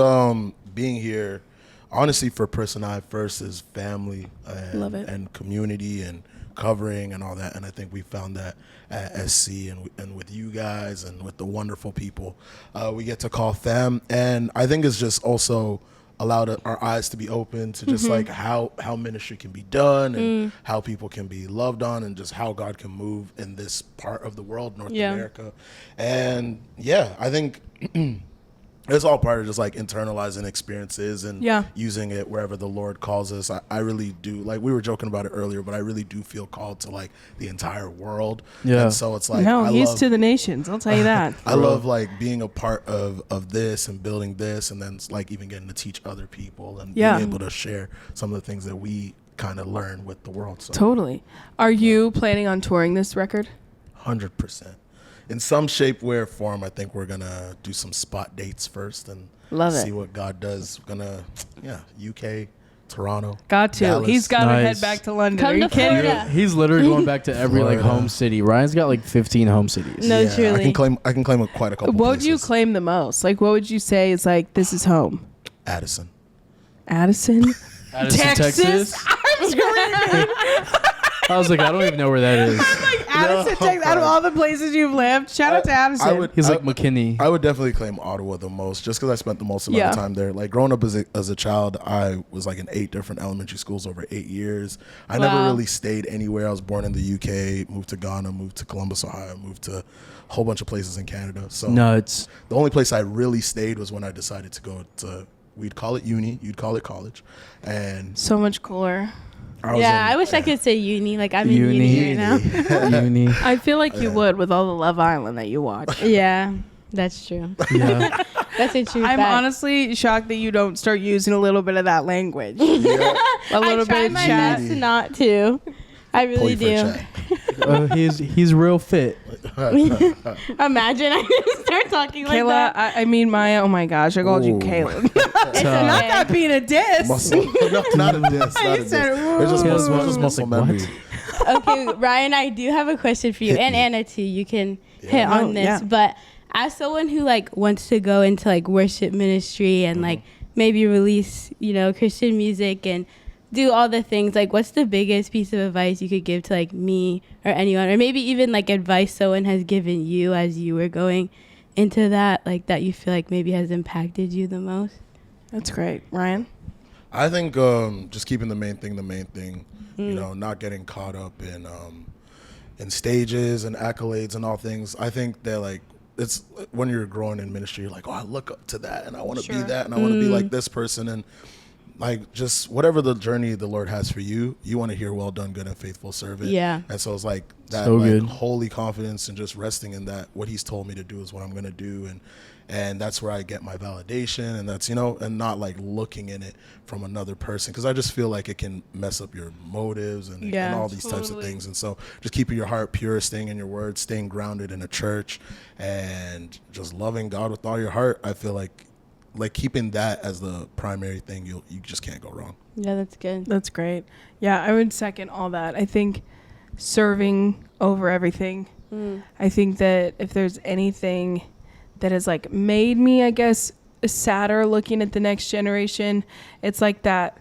being here, honestly, for Person I first is family and, Love it. and community and covering and all that. And I think we found that at SC and with you guys and with the wonderful people we get to call fam. And I think it's just also allowed our eyes to be open to just like how ministry can be done and how people can be loved on and just how God can move in this part of the world, North Yeah. America. And yeah, I think it's all part of just like internalizing experiences and Yeah. using it wherever the Lord calls us. I really do, like we were joking about it earlier, but I really do feel called to like the entire world. Yeah. And so it's like, No, I he's love, to the nations. I'll tell you that. I love like being a part of this and building this, and then it's like even getting to teach other people and Yeah. being able to share some of the things that we kind of learn with the world. So Totally. Are you planning on touring this record? 100%. In some shape, way, or form, I think we're gonna do some spot dates first and Love see it. what God does. UK, Toronto. Got to. Dallas. He's got to Nice. head back to London. Come Are you to kidding me? Florida. He's literally going back to every like Florida. home city. Ryan's got like 15 home cities. No, I truly. can claim quite a couple. What would you places. claim the most? Like, what would you say is like, this is home? Addison. Addison? Addison, Texas? I'm screaming. I was like, I don't even know where that is. Addison, Texas. Out of all the places you've lived, shout out to Addison. I would. He's I- like McKinney. I would definitely claim Ottawa the most, just because I spent the most amount Yeah. of time there. Like growing up as a child, I was like in 8 different elementary schools over 8 years. I never Wow. really stayed anywhere. I was born in the UK, moved to Ghana, moved to Columbus, Ohio, moved to a whole bunch of places in Canada. So Nuts. the only place I really stayed was when I decided to go to. We'd call it uni, you'd call it college, and so much cooler. I wish I could say uni. Like I'm in uni right now. Uni. I feel like you would with all the Love Island that you watch. Yeah, that's true. Yeah. That's a true I'm fact. honestly shocked that you don't start using a little bit of that language. Yeah. A little I try bit of my chat. best not to. I really do. He's real fit. Imagine I start talking like Kayla, that. I mean Maya. Oh my gosh, I called you Ooh. Kayla. It's Not okay. that being a diss. Muscle. No, not a diss. Not a diss. said, It's just "Ooh." muscle, it's just muscle Like, memory. Okay, Ryan, I do have a question for you, Hit and me. Anna too. You can hit Oh, on this, yeah. but as someone who like wants to go into like worship ministry and like maybe release, Christian music and do all the things, like what's the biggest piece of advice you could give to like me or anyone, or maybe even like advice someone has given you as you were going into that, like that you feel like maybe has impacted you the most? That's great, Ryan. I think just keeping the main thing, not getting caught up in stages and accolades and all things. I think that like it's when you're growing in ministry, you're like, oh, I look up to that and I want to be that and I want to be like this person, and like just whatever the journey the Lord has for you, you want to hear, well done, good and faithful servant. Yeah. And so it's like that So like good. holy confidence and just resting in that what He's told me to do is what I'm going to do, and that's where I get my validation, and that's and not like looking in it from another person, because I just feel like it can mess up your motives and all these types of things. And so just keeping your heart pure, staying in your word, staying grounded in a church, and just loving God with all your heart. I feel like keeping that as the primary thing, you just can't go wrong. Yeah, that's good. That's great. Yeah, I would second all that. I think serving over everything. I think that if there's anything that has like made me, I guess, sadder looking at the next generation, it's like that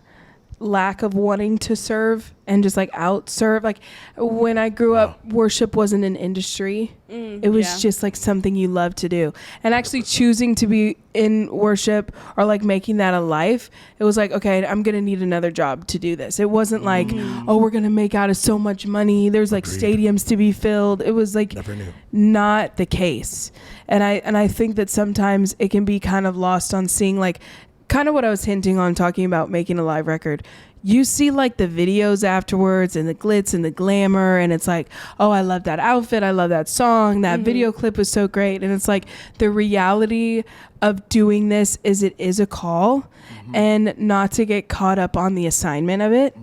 lack of wanting to serve and just like out serve. Like when I grew up, worship wasn't an industry. It was just like something you love to do, and actually choosing to be in worship or like making that a life, it was like, okay, I'm gonna need another job to do this. It wasn't like, oh, we're gonna make out of so much money, there's like stadiums to be filled. It was like Never knew. not the case. And I think that sometimes it can be kind of lost on seeing like kind of what I was hinting on talking about making a live record. You see like the videos afterwards and the glitz and the glamour, and it's like, oh, I love that outfit, I love that song, that video clip was so great. And it's like the reality of doing this is it is a call, and not to get caught up on the assignment of it.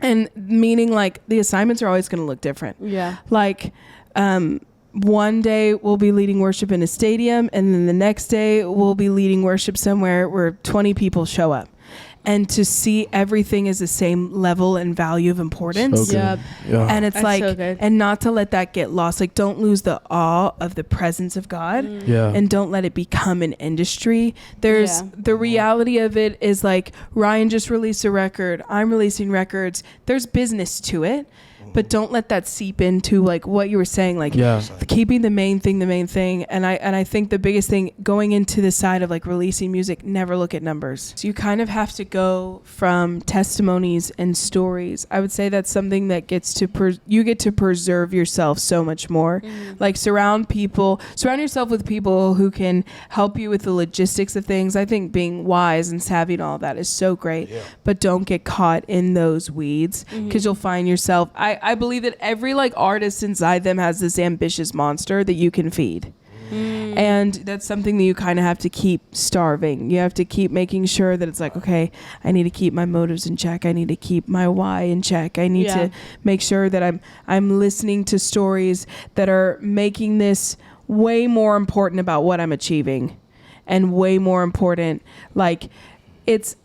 And meaning like the assignments are always going to look different. Yeah. Like one day we'll be leading worship in a stadium, and then the next day we'll be leading worship somewhere where 20 people show up. And to see everything as the same level and value of importance. So good. Yep. Yeah. And it's That's like, so good. and not to let that get lost. Like, don't lose the awe of the presence of God, Yeah. and don't let it become an industry. There's the reality of it is like, Ryan just released a record, I'm releasing records. There's business to it, but don't let that seep into like what you were saying, like keeping the main thing. And I think the biggest thing going into the side of like releasing music, never look at numbers. So you kind of have to go from testimonies and stories. I would say that's something that gets to you get to preserve yourself so much more. Like surround yourself with people who can help you with the logistics of things. I think being wise and savvy and all that is so great, but don't get caught in those weeds, because you'll find yourself, I believe that every like artist inside them has this ambitious monster that you can feed. And that's something that you kind of have to keep starving. You have to keep making sure that it's like, okay, I need to keep my motives in check. I need to keep my why in check. I need to make sure that I'm listening to stories that are making this way more important about what I'm achieving, and way more important, like it's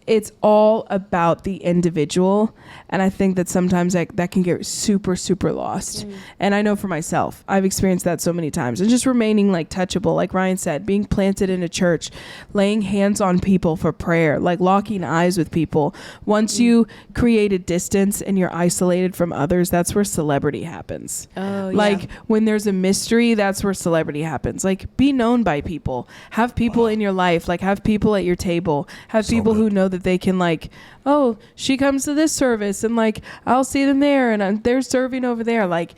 all about the individual. And I think that sometimes that can get super, super lost. And I know for myself, I've experienced that so many times. And just remaining like touchable, like Ryan said, being planted in a church, laying hands on people for prayer, like locking eyes with people. Once you create a distance and you're isolated from others, that's where celebrity happens. Like when there's a mystery, that's where celebrity happens. Like be known by people, have people in your life, like have people at your table, have people who know that they can like, oh, she comes to this service and like I'll see them there, and they're serving over there. Like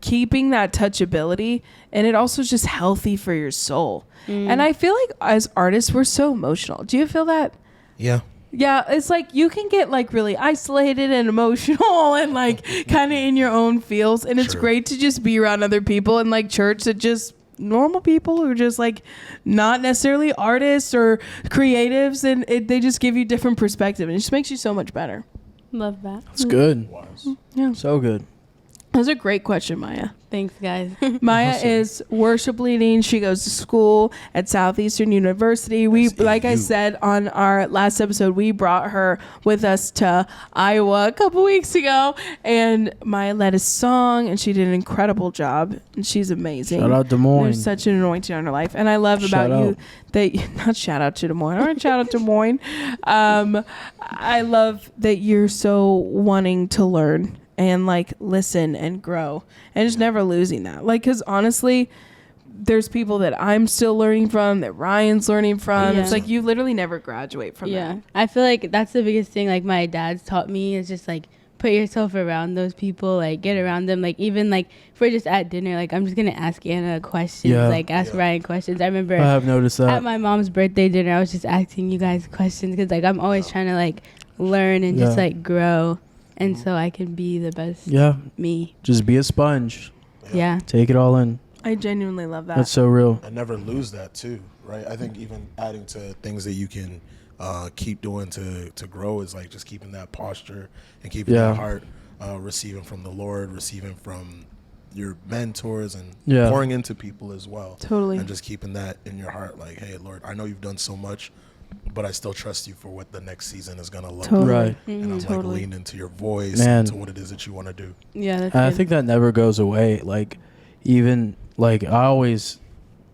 keeping that touchability, and it also is just healthy for your soul. And I feel like as artists we're so emotional. Do you feel that? Yeah. Yeah, it's like you can get like really isolated and emotional and like kind of in your own feels, and it's great to just be around other people and like church that just normal people who are just like not necessarily artists or creatives, and they just give you different perspective, and it just makes you so much better. Love that. It's good. Wise. Yeah. So good. That's a great question, Maya. Thanks, guys. Maya Awesome. is worship leading. She goes to school at Southeastern University. Like I said on our last episode, we brought her with us to Iowa a couple weeks ago, and Maya led a song, and she did an incredible job, and she's amazing. Shout out Des Moines. There's such an anointing on her life, and I love about Shout you out. that not shout out to Des Moines. All right, shout out Des Moines. I love that you're so wanting to learn and like listen and grow and just never losing that. Like, because honestly, there's people that I'm still learning from, that Ryan's learning from. Yeah. It's like you literally never graduate from Yeah. that. I feel like that's the biggest thing, like, my dad's taught me is just, like, put yourself around those people, like, get around them. Like, even, like, if we're just at dinner, like, I'm just going to ask Anna questions, Yeah. like, ask Ryan questions. I remember I have noticed that. at my mom's birthday dinner, I was just asking you guys questions because, like, I'm always trying to, like, learn and just, Yeah. like, grow. And so I can be the best Yeah. me. Just be a sponge. Yeah. Take it all in. I genuinely love that. That's so real. And never lose that too, right? I think even adding to things that you can keep doing to grow is like just keeping that posture and keeping Yeah. that heart, receiving from the Lord, receiving from your mentors, and Yeah. pouring into people as well. Totally. And just keeping that in your heart, like, hey, Lord, I know you've done so much, but I still trust you for what the next season is gonna look Totally. like. Right. And I'm Totally. like lean into your voice, Man. into what it is that you want to do. Yeah, that's And I good. think that never goes away. Like, even, like, I always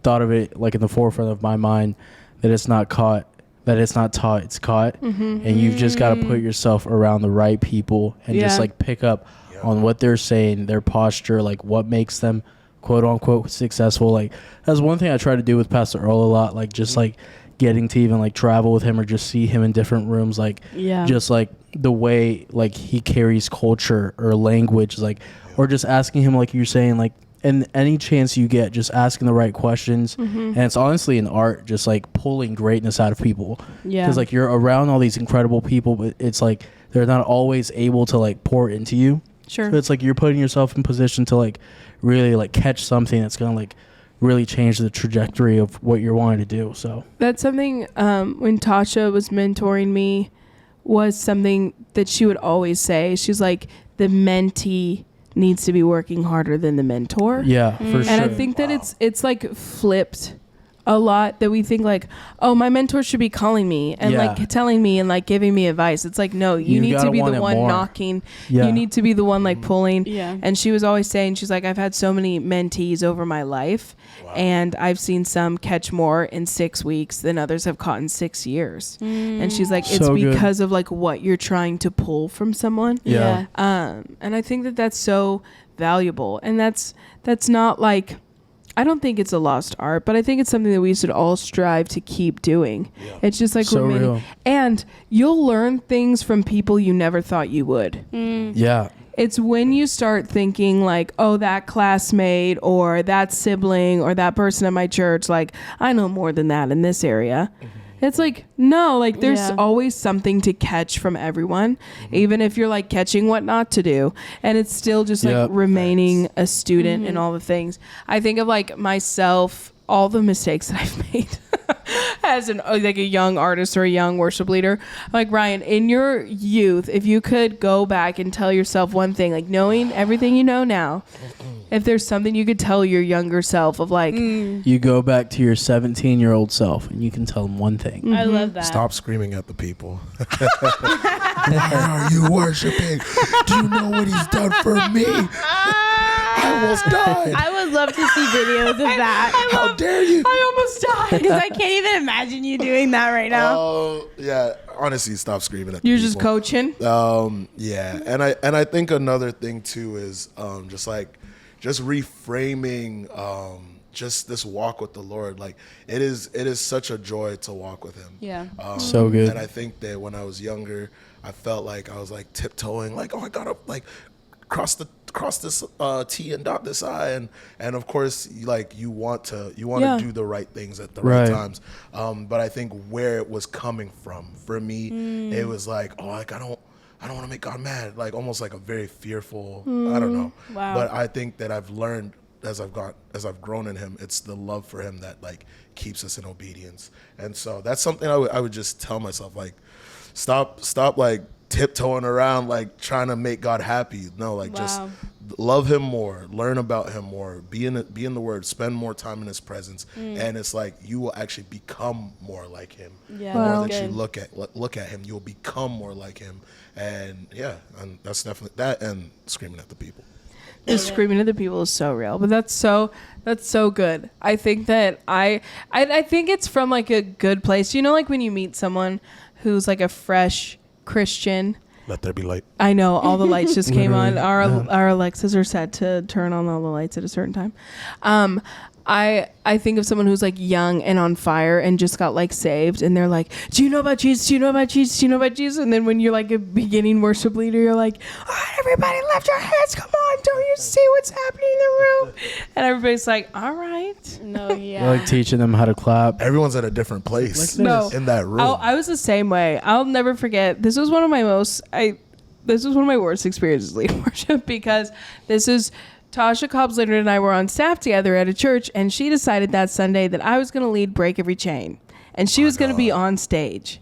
thought of it, like, in the forefront of my mind that it's not caught, that it's not taught, it's caught. Mm-hmm. And you've just got to put yourself around the right people and just, Yeah. like, pick up Yeah. on what they're saying, their posture, like, what makes them, quote unquote, successful. Like, that's one thing I try to do with Pastor Earl a lot. Like, just, like, getting to even, like, travel with him or just see him in different rooms. Like, Yeah. just, like, the way, like, he carries culture or language, like, or just asking him, like you're saying, like, and any chance you get, just asking the right questions. And it's honestly an art, just, like, pulling greatness out of people. Yeah. Because, like, you're around all these incredible people, but it's, like, they're not always able to, like, pour into you. Sure. So it's, like, you're putting yourself in position to, like, really, like, catch something that's going to, like, really change the trajectory of what you're wanting to do. So That's something when Tasha was mentoring me was something that she would always say. She's like, the mentee needs to be working harder than the mentor. yeah, for sure. And I think that it's like flipped a lot, that we think like, oh, my mentor should be calling me and Yeah. like telling me and like giving me advice. It's like, no, you You need to gotta be want the it one more. knocking. Yeah. You need to be the one like pulling. Yeah. And she was always saying, she's like, I've had so many mentees over my life, and I've seen some catch more in 6 weeks than others have caught in 6 years. And she's like, it's So good. because of like what you're trying to pull from someone. Yeah. And I think that that's so valuable, and that's not like, I don't think it's a lost art, but I think it's something that we should all strive to keep doing. Yeah. It's just like So remaining, real. and you'll learn things from people you never thought you would. Yeah. It's when you start thinking like, oh, that classmate or that sibling or that person at my church, like, I know more than that in this area. It's like, no, like there's Yeah. always something to catch from everyone, even if you're like catching what not to do. And it's still just like Yep. remaining a student in all the things. I think of like myself, all the mistakes that I've made as like a young artist or a young worship leader. Like, Ryan, in your youth, if you could go back and tell yourself one thing, like knowing everything you know now, if there's something you could tell your younger self of like, You go back to your 17-year-old self and you can tell them one thing. I love that. Stop screaming at the people. Why are you worshiping? Do you know what he's done for me? I almost died. I would love to see videos of that. How dare you? I almost died. Because I can't even imagine you doing that right now. Oh, yeah. Honestly, stop screaming at the You're people. just coaching. Yeah, and I think another thing too is just reframing just this walk with the Lord. Like it is such a joy to walk with Him. Yeah. So good. And I think that when I was younger, I felt like I was like tiptoeing, like, oh, I gotta like cross this T and dot this I, and of course, like you want to Yeah. do the right things at the right Right. times. But I think where it was coming from for me, it was like, oh, like I don't want to make God mad, like almost like a very fearful. I don't know. Wow. But I think that I've learned as I've grown in Him, it's the love for Him that like keeps us in obedience. And so that's something I would just tell myself, like, stop like tiptoeing around like trying to make God happy. No, like just love him more, learn about him more, be in the word, spend more time in his presence, and it's like you will actually become more like him. Yeah, the more that's that good. you look at him, you'll become more like him. And and that's definitely that, and screaming at the people. The screaming at the people is so real, but that's so good. I think that I think it's from like a good place. You know, like when you meet someone who's like a fresh Christian. Let there be light. I know all the lights just came on. Our Alexas are set to turn on all the lights at a certain time. I think of someone who's like young and on fire and just got like saved, and they're like, do you know about Jesus? Do you know about Jesus? Do you know about Jesus? And then when you're like a beginning worship leader, you're like, all right, everybody lift your hands. Come on. Don't you see what's happening in the room? And everybody's like, all right. No, yeah. You're like teaching them how to clap. Everyone's at a different place No. in that room. I was the same way. I'll never forget. This was one of my worst experiences leading worship, because this is Tasha Cobbs-Leonard and I were on staff together at a church, and she decided that Sunday that I was going to lead Break Every Chain, and she was going to be on stage.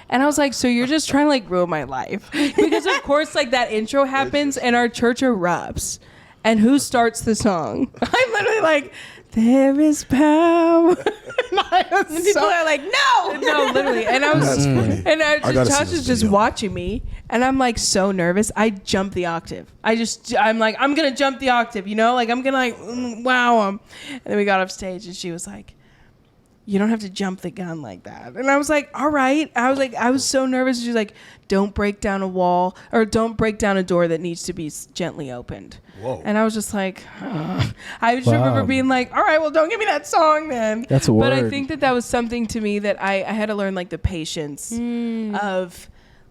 And I was like, so you're just trying to like ruin my life? Because of course, like that intro happens and our church erupts. And who starts the song? I'm literally like, there is power. And People are like, no. No, literally. And I was, That's funny. and I gotta see Tasha's this just video. watching me, and I'm like so nervous. I jump the octave. I'm like, I'm gonna jump the octave, you know, like I'm gonna like wow 'em. And then we got off stage, and she was like, you don't have to jump the gun like that. And I was like, all right. I was so nervous. She's like, don't break down a wall, or don't break down a door that needs to be gently opened. Whoa. And I was just like, I just remember being like, all right, well, don't give me that song then. That's a But I word. think that was something to me that I had to learn, like the patience of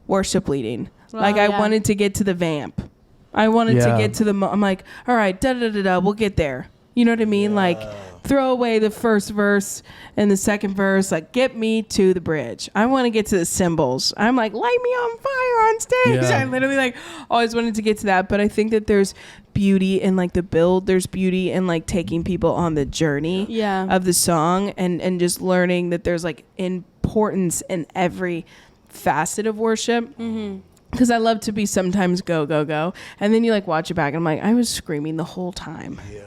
worship leading. Wow, Like I yeah. wanted to get to the vamp. I wanted to get to the, I'm like, all right, da-da-da-da, we'll get there. You know what I mean? Like throw away the first verse and the second verse, like get me to the bridge. I want to get to the cymbals. I'm like, light me on fire on stage. Yeah. I literally like always wanted to get to that. But I think that there's beauty in like the build. There's beauty in like taking people on the journey of the song, and just learning that there's like importance in every facet of worship. Because I love to be sometimes go, go, go. And then you like watch it back and I'm like, I was screaming the whole time. Yeah.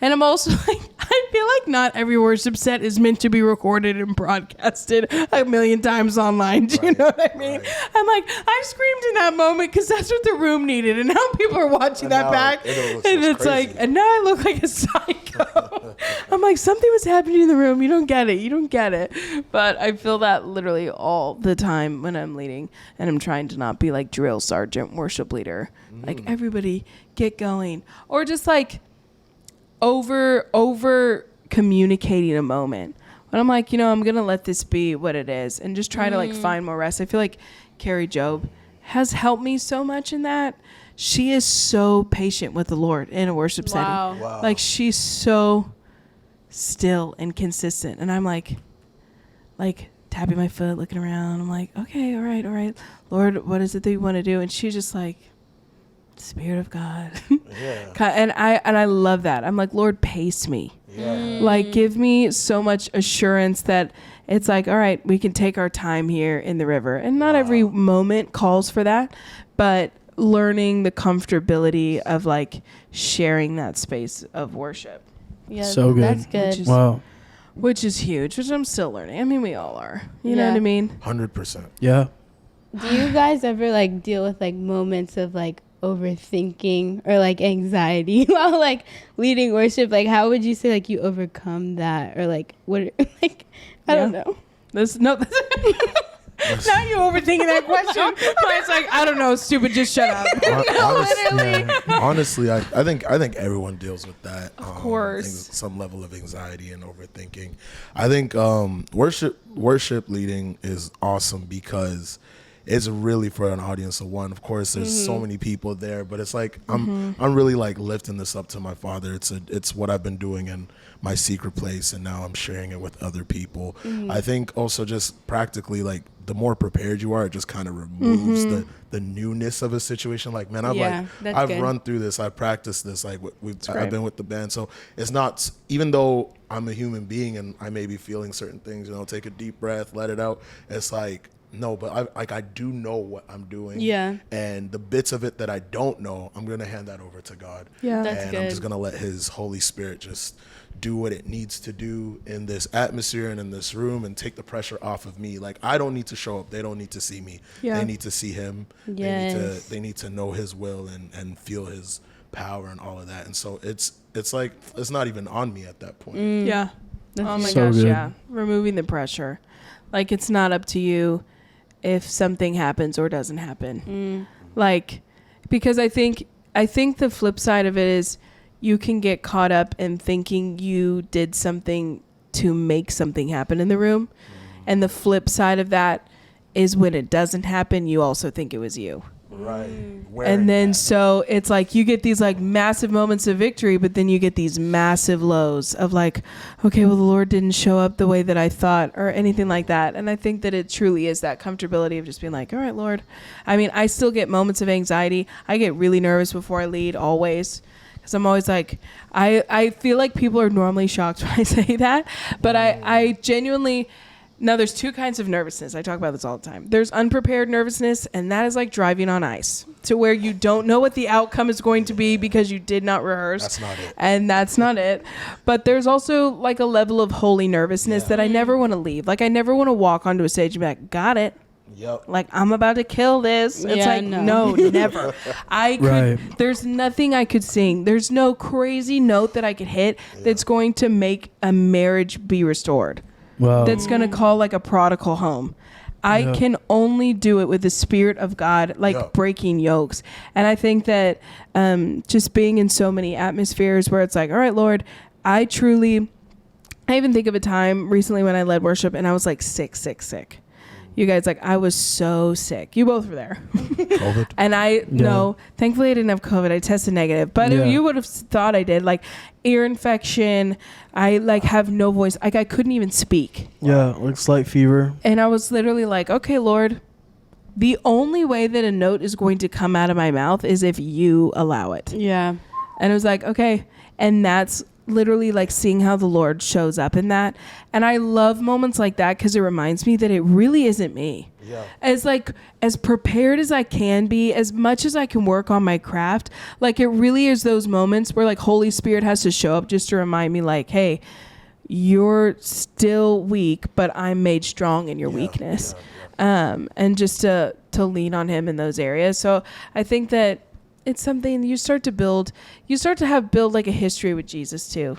And I'm also like, I feel like not every worship set is meant to be recorded and broadcasted a million times online. Do you know what I mean? Right. I'm like, I screamed in that moment because that's what the room needed. And now people are watching And that now back. it looks And it's crazy. like, and now I look like a psycho. I'm like, something was happening in the room. You don't get it. You don't get it. But I feel that literally all the time when I'm leading, and I'm trying to not be like drill sergeant worship leader. Like, everybody get going. Or just like, over communicating a moment. But I'm like, I'm gonna let this be what it is and just try to like find more rest. I feel like Carrie Job has helped me so much in that. She is so patient with the Lord in a worship setting. Wow. Like she's so still and consistent. And I'm like tapping my foot, looking around. I'm like, okay, all right. Lord, what is it that you want to do? And she's just like, Spirit of God. Yeah. And I love that. I'm like, Lord, pace me. Yeah. Like, give me so much assurance that it's like, all right, we can take our time here in the river. And not every moment calls for that, but learning the comfortability of like sharing that space of worship. Yeah, So good. That's good. Wow. Which is huge, which I'm still learning. I mean, we all are. You know Yeah. what I mean? 100%. Yeah. Do you guys ever like deal with like moments of like overthinking or like anxiety while like leading worship? Like how would you say like you overcome that, or like what like I don't know. Now you're overthinking that question. It's like, I don't know, stupid, just shut up. Honestly, I think everyone deals with that. Of course. Some level of anxiety and overthinking. I think worship leading is awesome because it's really for an audience of one. Of course, there's so many people there, but it's like I'm really like lifting this up to my Father. It's what I've been doing in my secret place, and now I'm sharing it with other people. I think also just practically, like, the more prepared you are, it just kind of removes the newness of a situation. Like, man, I've run through this, I've practiced this, like I've been with the band, so it's not, even though I'm a human being and I may be feeling certain things, take a deep breath, let it out. It's like no, but I do know what I'm doing. Yeah. And the bits of it that I don't know, I'm going to hand that over to God. Yeah. That's and good. I'm just going to let his Holy Spirit just do what it needs to do in this atmosphere and in this room and take the pressure off of me. Like, I don't need to show up. They don't need to see me. Yeah. They need to see him. Yes. They need to know his will and feel his power and all of that. And so it's like, it's not even on me at that point. Yeah. Oh my So gosh, good. yeah. Removing the pressure. Like, it's not up to you if something happens or doesn't happen. Like, because I think the flip side of it is you can get caught up in thinking you did something to make something happen in the room. And the flip side of that is when it doesn't happen, you also think it was you. Right. And then so it's like you get these like massive moments of victory, but then you get these massive lows of like, okay, well, the Lord didn't show up the way that I thought or anything like that. And I think that it truly is that comfortability of just being like, all right, Lord. I mean, I still get moments of anxiety. I get really nervous before I lead always. Because I'm always like, I feel like people are normally shocked when I say that. But I genuinely... Now, there's two kinds of nervousness. I talk about this all the time. There's unprepared nervousness, and that is like driving on ice, to where you don't know what the outcome is going to be because you did not rehearse. That's not it. And that's not it. But there's also like a level of holy nervousness that I never want to leave. Like, I never want to walk onto a stage and be like, got it. Yep. Like, I'm about to kill this. It's Yeah, like, no. no, never. There's nothing I could sing. There's no crazy note that I could hit that's going to make a marriage be restored. Wow. That's going to call like a prodigal home. I can only do it with the Spirit of God, like breaking yokes. And I think that just being in so many atmospheres where it's like, all right, Lord, I even think of a time recently when I led worship and I was like sick. You guys, like, I was so sick. You both were there. COVID. And no, thankfully I didn't have COVID. I tested negative, but you would have thought I did. Like, ear infection. I like have no voice. Like, I couldn't even speak. Yeah, like slight fever. And I was literally like, okay, Lord, the only way that a note is going to come out of my mouth is if you allow it. Yeah. And it was like, okay. And that's literally like seeing how the Lord shows up in that. And I love moments like that because it reminds me that it really isn't me. Yeah. As prepared as I can be, as much as I can work on my craft, like, it really is those moments where like Holy Spirit has to show up just to remind me like, hey, you're still weak, but I'm made strong in your weakness. And just to lean on him in those areas. So I think that it's something you start to build like a history with Jesus too,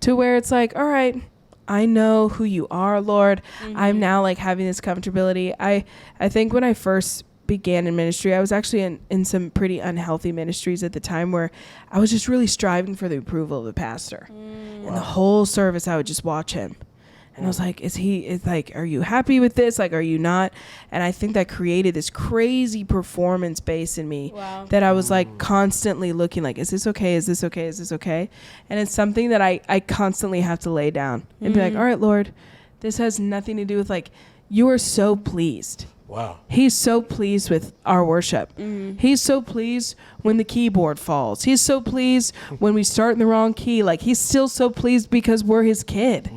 to where it's like, all right, I know who you are, Lord. I'm now like having this comfortability. I think when I first began in ministry, I was actually in some pretty unhealthy ministries at the time where I was just really striving for the approval of the pastor. And the whole service, I would just watch him. And I was like, are you happy with this? Like, are you not? And I think that created this crazy performance base in me that I was like constantly looking like, is this okay? Is this okay? Is this okay? And it's something that I constantly have to lay down and be like, all right, Lord, this has nothing to do with like, you are so pleased. Wow. He's so pleased with our worship. He's so pleased when the keyboard falls. He's so pleased when we start in the wrong key. Like, he's still so pleased because we're his kid.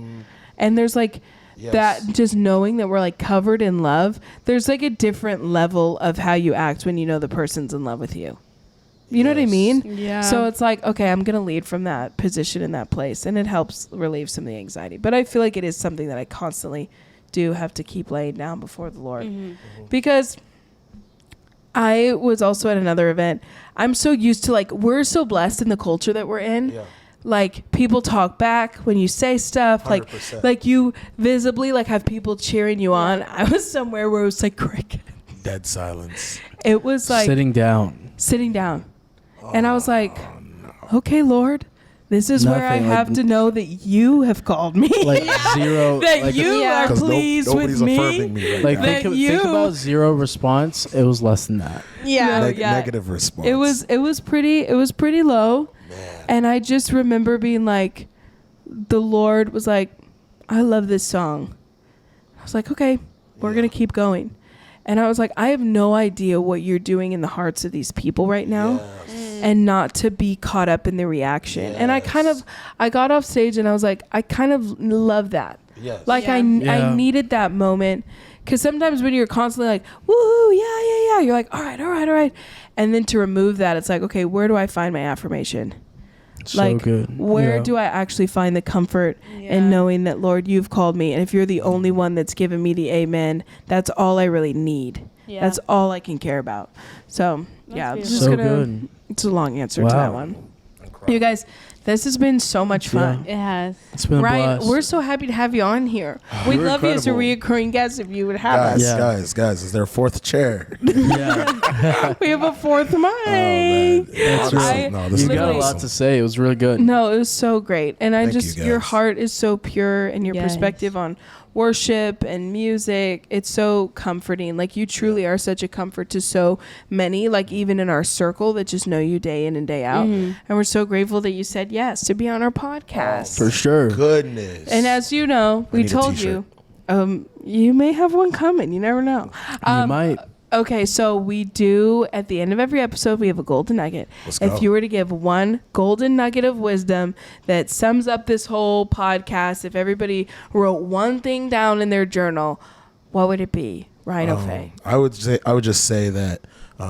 And there's like that, just knowing that we're like covered in love, there's like a different level of how you act when you know the person's in love with you. You know what I mean? Yeah. So it's like, okay, I'm going to lead from that position in that place. And it helps relieve some of the anxiety. But I feel like it is something that I constantly do have to keep laying down before the Lord. Because I was also at another event. I'm so used to like, we're so blessed in the culture that we're in. Yeah. Like, people talk back when you say stuff. 100%. Like you visibly like have people cheering you on. I was somewhere where it was like cricket. Dead silence. It was like sitting down. And I was like, okay, Lord, this is where I Nothing, have like, to know that you have called me. Like zero. that like, you are 'Cause pleased nobody's with affirming me. me right like now. think about zero response. It was less than that. Yeah, Negative response. It was pretty low. Man. And I just remember being like, the Lord was like, I love this song. I was like, okay, we're going to keep going. And I was like, I have no idea what you're doing in the hearts of these people right now. And not to be caught up in the reaction. And I got off stage and I was like, I kind of love that. Yes. Like I needed that moment Because sometimes when you're constantly like, woohoo, yeah, you're like, all right. And then to remove that, it's like, okay, where do I find my affirmation? So good. Where Yeah. do I actually find the comfort in knowing that, Lord, you've called me, and if you're the only one that's given me the amen, that's all I really need. Yeah. That's all I can care about. So yeah, beautiful. just So gonna. good. It's a long answer to Wow. that one. You guys, this has been so much fun. It has. It's been a Ryan, blast. we're so happy to have you on here. We'd You're love you as a incredible. reoccurring guest if you would have us. Guys, is there a fourth chair? yeah. We have a fourth mic. That's right. No, this You is got a awesome. lot to say. It was really good. No, it was so great. And I Thank you, just, guys. your heart is so pure, and your Yes. perspective on worship and music, it's so comforting. Like, you truly are such a comfort to so many, like even in our circle that just know you day in and day out. Mm-hmm. And we're so grateful that you said yes to be on our podcast. For sure. Goodness. And as you know, we need a told t-shirt. you, you may have one coming. You never know. You might. Okay, so we do, at the end of every episode, we have a golden nugget. Let's go. If you were to give one golden nugget of wisdom that sums up this whole podcast, if everybody wrote one thing down in their journal, what would it be? Ryan Ofei. I would just say that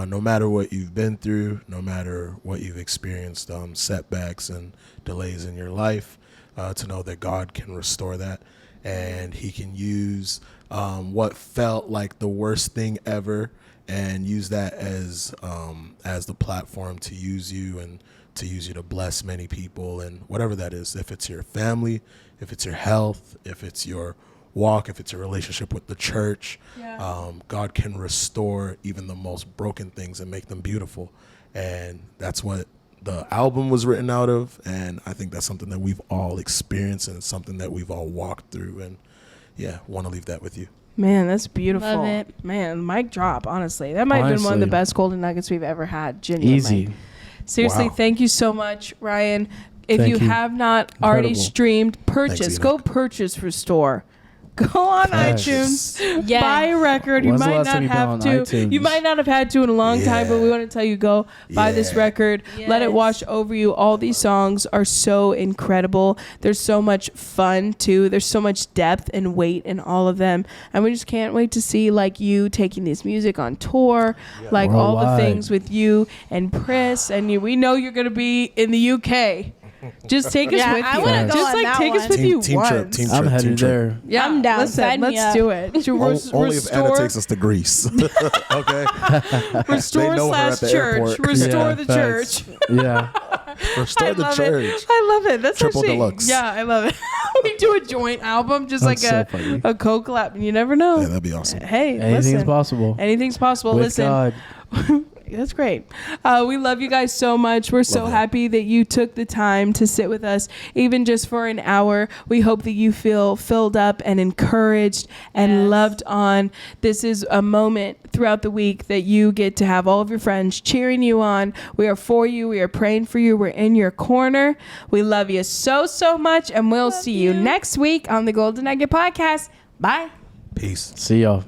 no matter what you've been through, no matter what you've experienced, setbacks and delays in your life, to know that God can restore that, and He can use what felt like the worst thing ever, and use that as the platform to use you and to use you to bless many people, and whatever that is. If it's your family, if it's your health, if it's your walk, if it's your relationship with the church, God can restore even the most broken things and make them beautiful. And that's what the album was written out of, and I think that's something that we've all experienced and something that we've all walked through, and want to leave that with you. Man, that's beautiful. Love it. Man, mic drop, honestly. That might have been one of the Honestly. best golden nuggets we've ever had. Genuinely. Easy. Seriously, Wow. thank you so much, Ryan. If Thank you you. have not already Incredible. streamed, purchase. Thanks, Go Enoch. purchase, restore. Go on Yes. iTunes. Yes. Buy a record. You When's the might last not time you've been have on to. iTunes? You might not have had to in a long time, but we want to tell you, go buy this Yeah. record. Let it Yes. wash over you. All these songs are so incredible. There's so much fun too. There's so much depth and weight in all of them, and we just can't wait to see like you taking this music on tour, like all the Worldwide. things with you and Pris, and you. We know you're gonna be in the UK. Just take us Yeah, with I you. wanna go Just on like that take us one. with you Team once. trip, team I'm trip, headed team trip. there. Yeah, I'm down. Listen, Sign me let's up. do it. To Only if Anna takes us to Greece. Okay. restore They know her at slash the church. airport. Restore Yeah, the facts. church. Yeah. Restore the love church. It. I love it. That's Triple actually, deluxe. Yeah, I love it. We do a joint album, just That's like so funny. a co-collab, and you never know. Yeah, that'd be awesome. Hey, Anything's listen. possible. Anything's possible. With Listen, God. that's great. We love you guys so much. We're so Love it. happy that you took the time to sit with us, even just for an hour. We hope that you feel filled up and encouraged and Yes. loved on. This is a moment throughout the week that you get to have all of your friends cheering you on. We are for you. We are praying for you. We're in your corner. We love you so, so much. And we'll see you next week on the Golden Nugget Podcast. Bye. Peace. See y'all.